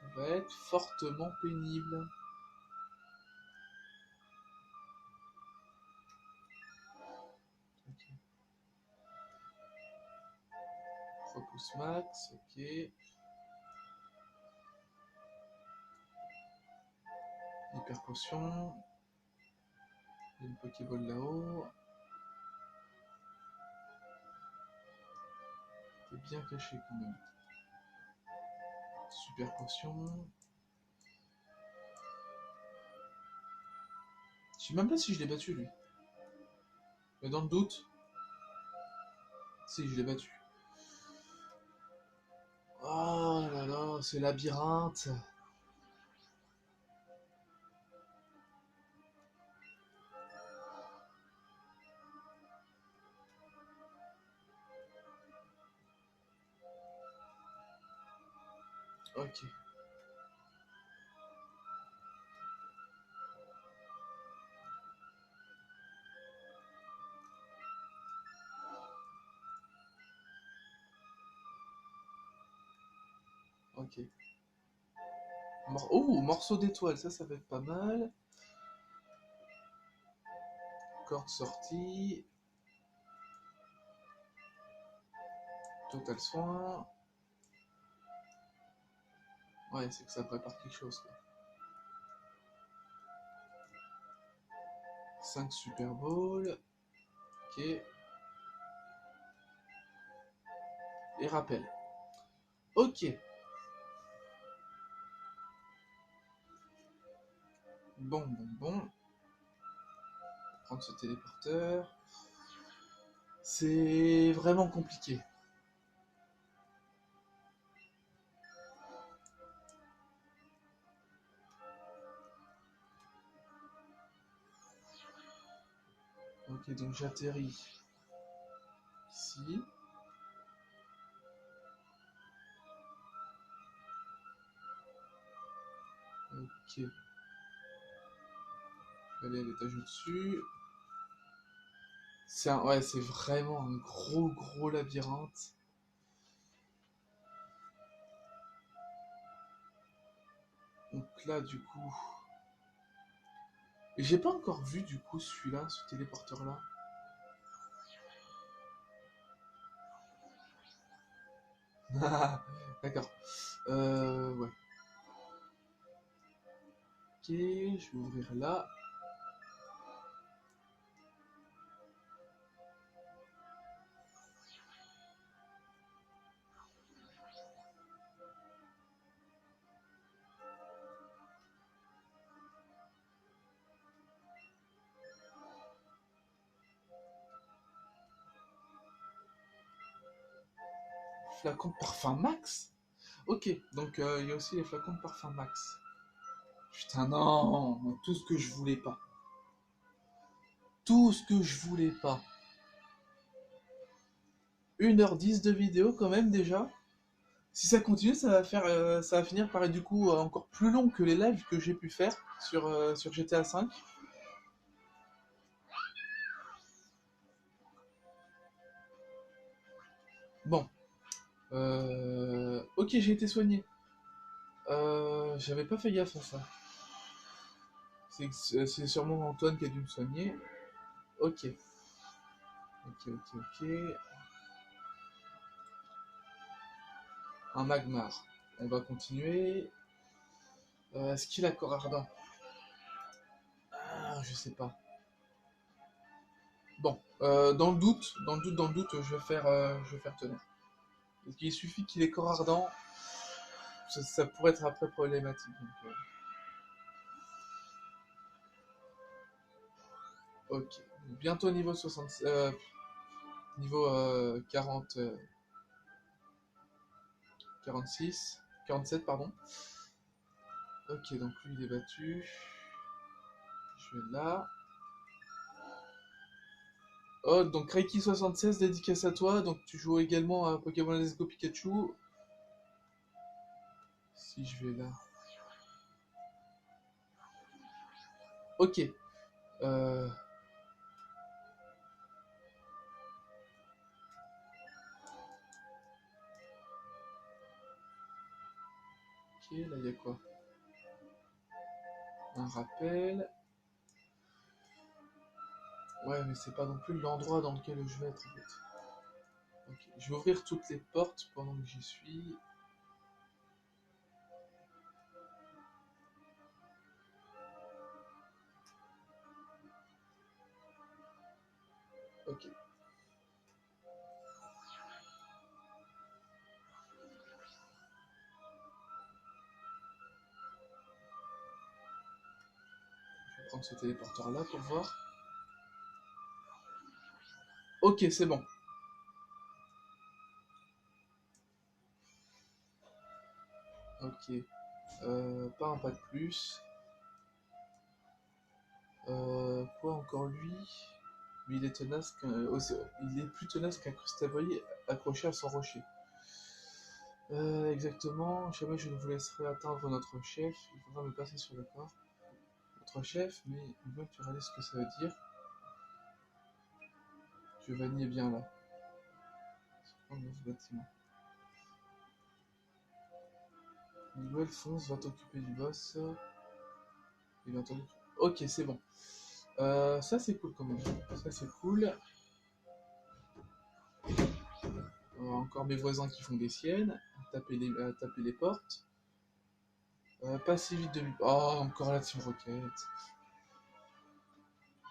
Ça va être fortement pénible. Ok. Repousse max, ok. Hyper potion. Il y a une Pokéball là-haut. T'es bien caché quand même. Super potion. Je sais même pas si je l'ai battu lui. Mais dans le doute. Si, je l'ai battu. Oh là là, ce labyrinthe. Ok. Ok. Oh, morceau d'étoile, ça va être pas mal. Corde sortie. Total soin. Ouais, c'est que ça prépare quelque chose quoi. 5 Super Bowl. Ok. Et rappel. Ok. Bon, bon, bon. Prendre ce téléporteur. C'est vraiment compliqué. Ok, donc j'atterris ici. Ok. Je vais aller à l'étage au-dessus. Ouais, c'est vraiment un gros labyrinthe. Donc là, du coup... Et j'ai pas encore vu, du coup, celui-là, ce téléporteur-là. D'accord. Ouais. Ok, je vais ouvrir là. Flacon de parfum max. Ok, donc il y a aussi les flacons de parfum max. Putain, non, tout ce que je voulais pas. Tout ce que je voulais pas. 1h10 de vidéo quand même déjà. Si ça continue, ça va finir par être du coup encore plus long que les lives que j'ai pu faire sur GTA V. Bon, ok, j'ai été soigné. J'avais pas fait gaffe à ça. C'est sûrement Antoine qui a dû me soigner. Ok, ok. Un Magmar. On va continuer. Est-ce qu'il a corps ardent? Ah, je sais pas. Bon, dans le doute, je vais faire tenir. Parce qu'il suffit qu'il ait corps ardent, ça pourrait être après problématique. Ok, bientôt niveau 60, niveau 40, 46, 47, pardon. Ok, donc lui il est battu. Je vais là. Oh, donc Reiki76, dédicace à toi. Donc tu joues également à Pokémon Let's Go Pikachu. Si je vais là. Ok. Euh... Ok, là il y a quoi? Un rappel. Ouais, mais c'est pas non plus l'endroit dans lequel je vais être en fait. Ok, je vais ouvrir toutes les portes pendant que j'y suis. Ok. Je vais prendre ce téléporteur là pour voir. Ok, c'est bon. Ok. Pas un pas de plus. Quoi encore lui? Lui il est tenace il est plus tenace qu'un crustavoyer accroché à son rocher. Exactement. Jamais je ne vous laisserai atteindre notre chef. Il faudra me passer sur le corps. Notre chef, mais il veut que tu réalises ce que ça veut dire. Giovanni est bien là. Dans ce bâtiment. Miguel Fonce va t'occuper du boss. Il a entendu. Ok, c'est bon. Ça c'est cool quand même. Ça c'est cool. Encore mes voisins qui font des siennes. Taper les portes. Pas si vite de lui. Oh, encore la Team Rocket.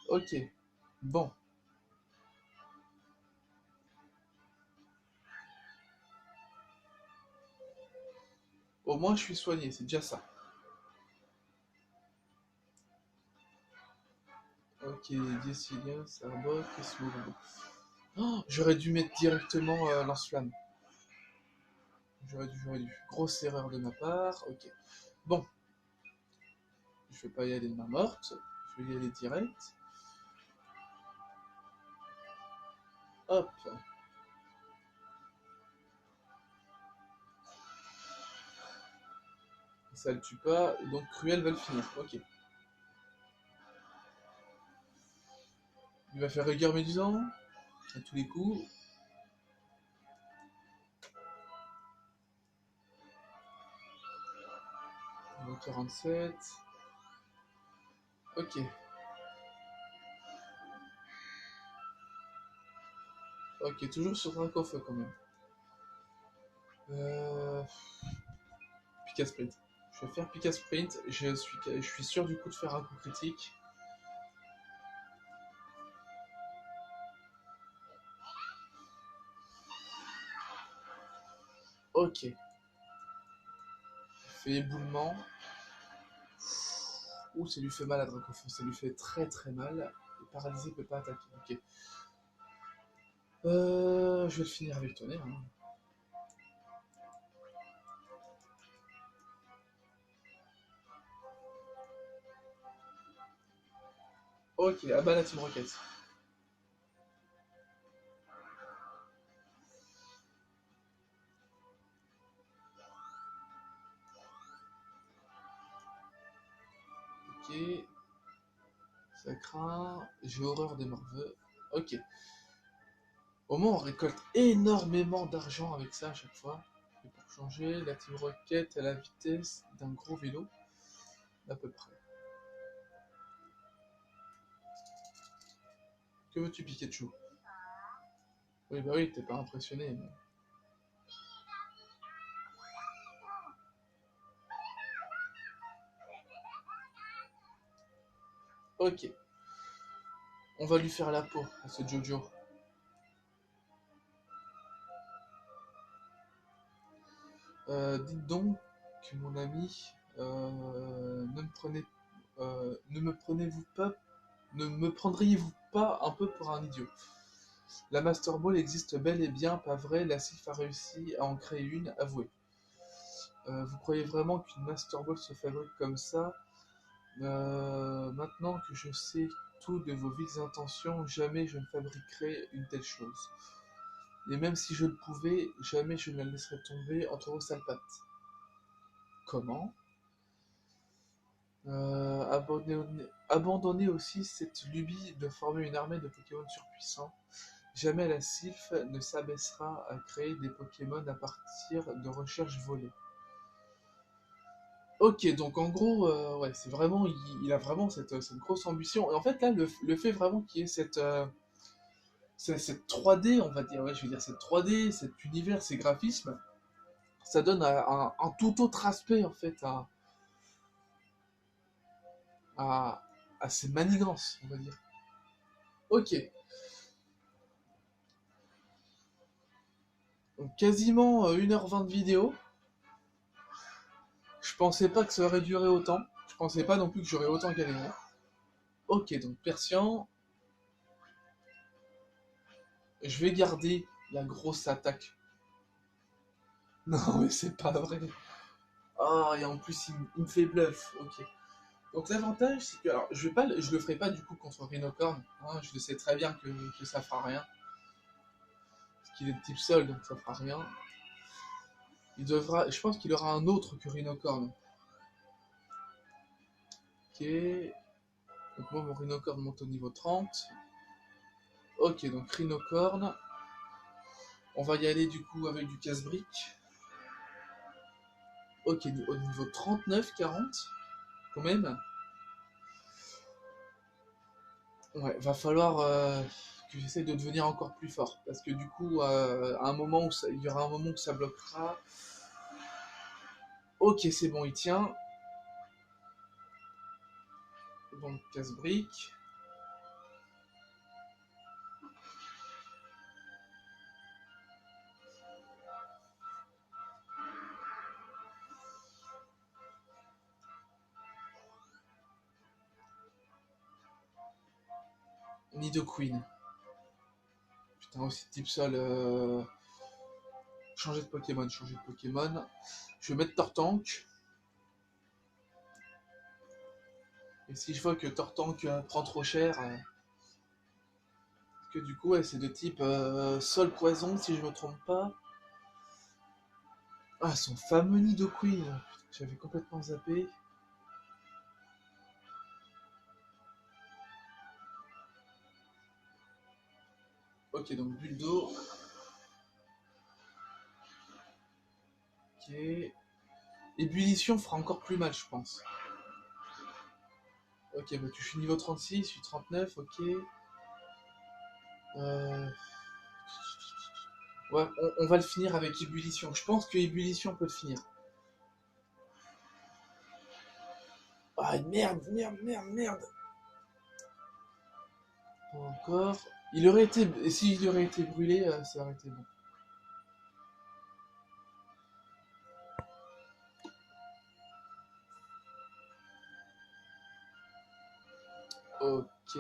Ok. Bon. Au moins je suis soigné, c'est déjà ça. Ok, Diecilia, Sarbok et Smogbo. Oh, j'aurais dû mettre directement lance-flamme. J'aurais dû. Grosse erreur de ma part. Ok. Bon. Je vais pas y aller de main morte. Je vais y aller direct. Hop. Ça le tue pas. Donc Cruel va le finir. Ok. Il va faire rigueur médusant. À tous les coups. Niveau 47. Ok. Ok, toujours sur Dracofeu quand même. Euh... Pika Sprint. Je vais faire Pika Sprint. Je suis sûr du coup de faire un coup critique. Ok. Il fait éboulement. Ouh, ça lui fait mal à Dracofeu. Ça lui fait très très mal. Et paralysé, il peut pas attaquer. Ok. Je vais le finir avec tonnerre. Hein. Ok, ah bah la Team Rocket. Ok, ça craint. J'ai horreur des morveux. Ok. Au moins, on récolte énormément d'argent avec ça à chaque fois. Et pour changer, la Team Rocket a la vitesse d'un gros vélo, à peu près. Que veux-tu, Pikachu? Oui, bah oui, t'es pas impressionné. Mais... Ok, on va lui faire la peau à ce Jojo. Dites donc, mon ami, ne me prenez-vous pas, ne me prendriez-vous pas un peu pour un idiot? La Master Ball existe bel et bien, pas vrai? La Sylph a réussi à en créer une, avouez. Vous croyez vraiment qu'une Master Ball se fabrique comme ça? Maintenant que je sais tout de vos viles intentions, jamais je ne fabriquerai une telle chose. Et même si je le pouvais, jamais je ne la laisserais tomber entre vos sales pattes. Comment? Abandonnez aussi cette lubie de former une armée de Pokémon surpuissants. Jamais la Sylph ne s'abaissera à créer des Pokémon à partir de recherches volées. Ok, donc en gros, ouais, c'est vraiment, il a vraiment cette grosse ambition. Et en fait, là, le fait vraiment qu'il y ait cette 3D, on va dire, ouais, je veux dire, cette 3D, cet univers, ces graphismes, ça donne un tout autre aspect, en fait, à, à ces manigances, on va dire. Ok, donc quasiment 1h20 de vidéo. Je pensais pas que ça aurait duré autant. Je pensais pas non plus que j'aurais autant galéré. Ok, donc Persian, je vais garder la grosse attaque. Non, mais c'est pas vrai. Ah, et en plus, il me fait bluff. Ok. Donc l'avantage, c'est que, alors, je le ferai pas du coup contre Rhinocorn. Hein, je le sais très bien que ça fera rien. Parce qu'il est de type sol, donc ça fera rien. Je pense qu'il aura un autre que Rhinocorn. Ok. Donc moi, mon Rhinocorn monte au niveau 30. Ok, donc Rhinocorn. On va y aller du coup avec du casse-brique. Ok, au niveau 39, 40, quand même. Ouais, va falloir que j'essaie de devenir encore plus fort. Parce que du coup, à un moment où il y aura un moment où ça bloquera. Ok, c'est bon, il tient. Donc, casse-brique. Nidoqueen. Putain, aussi type sol. Changer de Pokémon, changer de Pokémon. Je vais mettre Tortank. Et si je vois que Tortank prend trop cher, que du coup, ouais, c'est de type sol poison, si je me trompe pas. Ah, son fameux Nidoqueen. J'avais complètement zappé. Ok, donc bulle d'eau. Ok. Ébullition fera encore plus mal, je pense. Ok, bah tu fais niveau 36, je suis 39, ok. Euh... Ouais, on va le finir avec ébullition. Je pense que ébullition peut le finir. Ah merde, merde, merde, merde. Pas encore. Il aurait été. S'il aurait été brûlé, ça aurait été bon. Ok.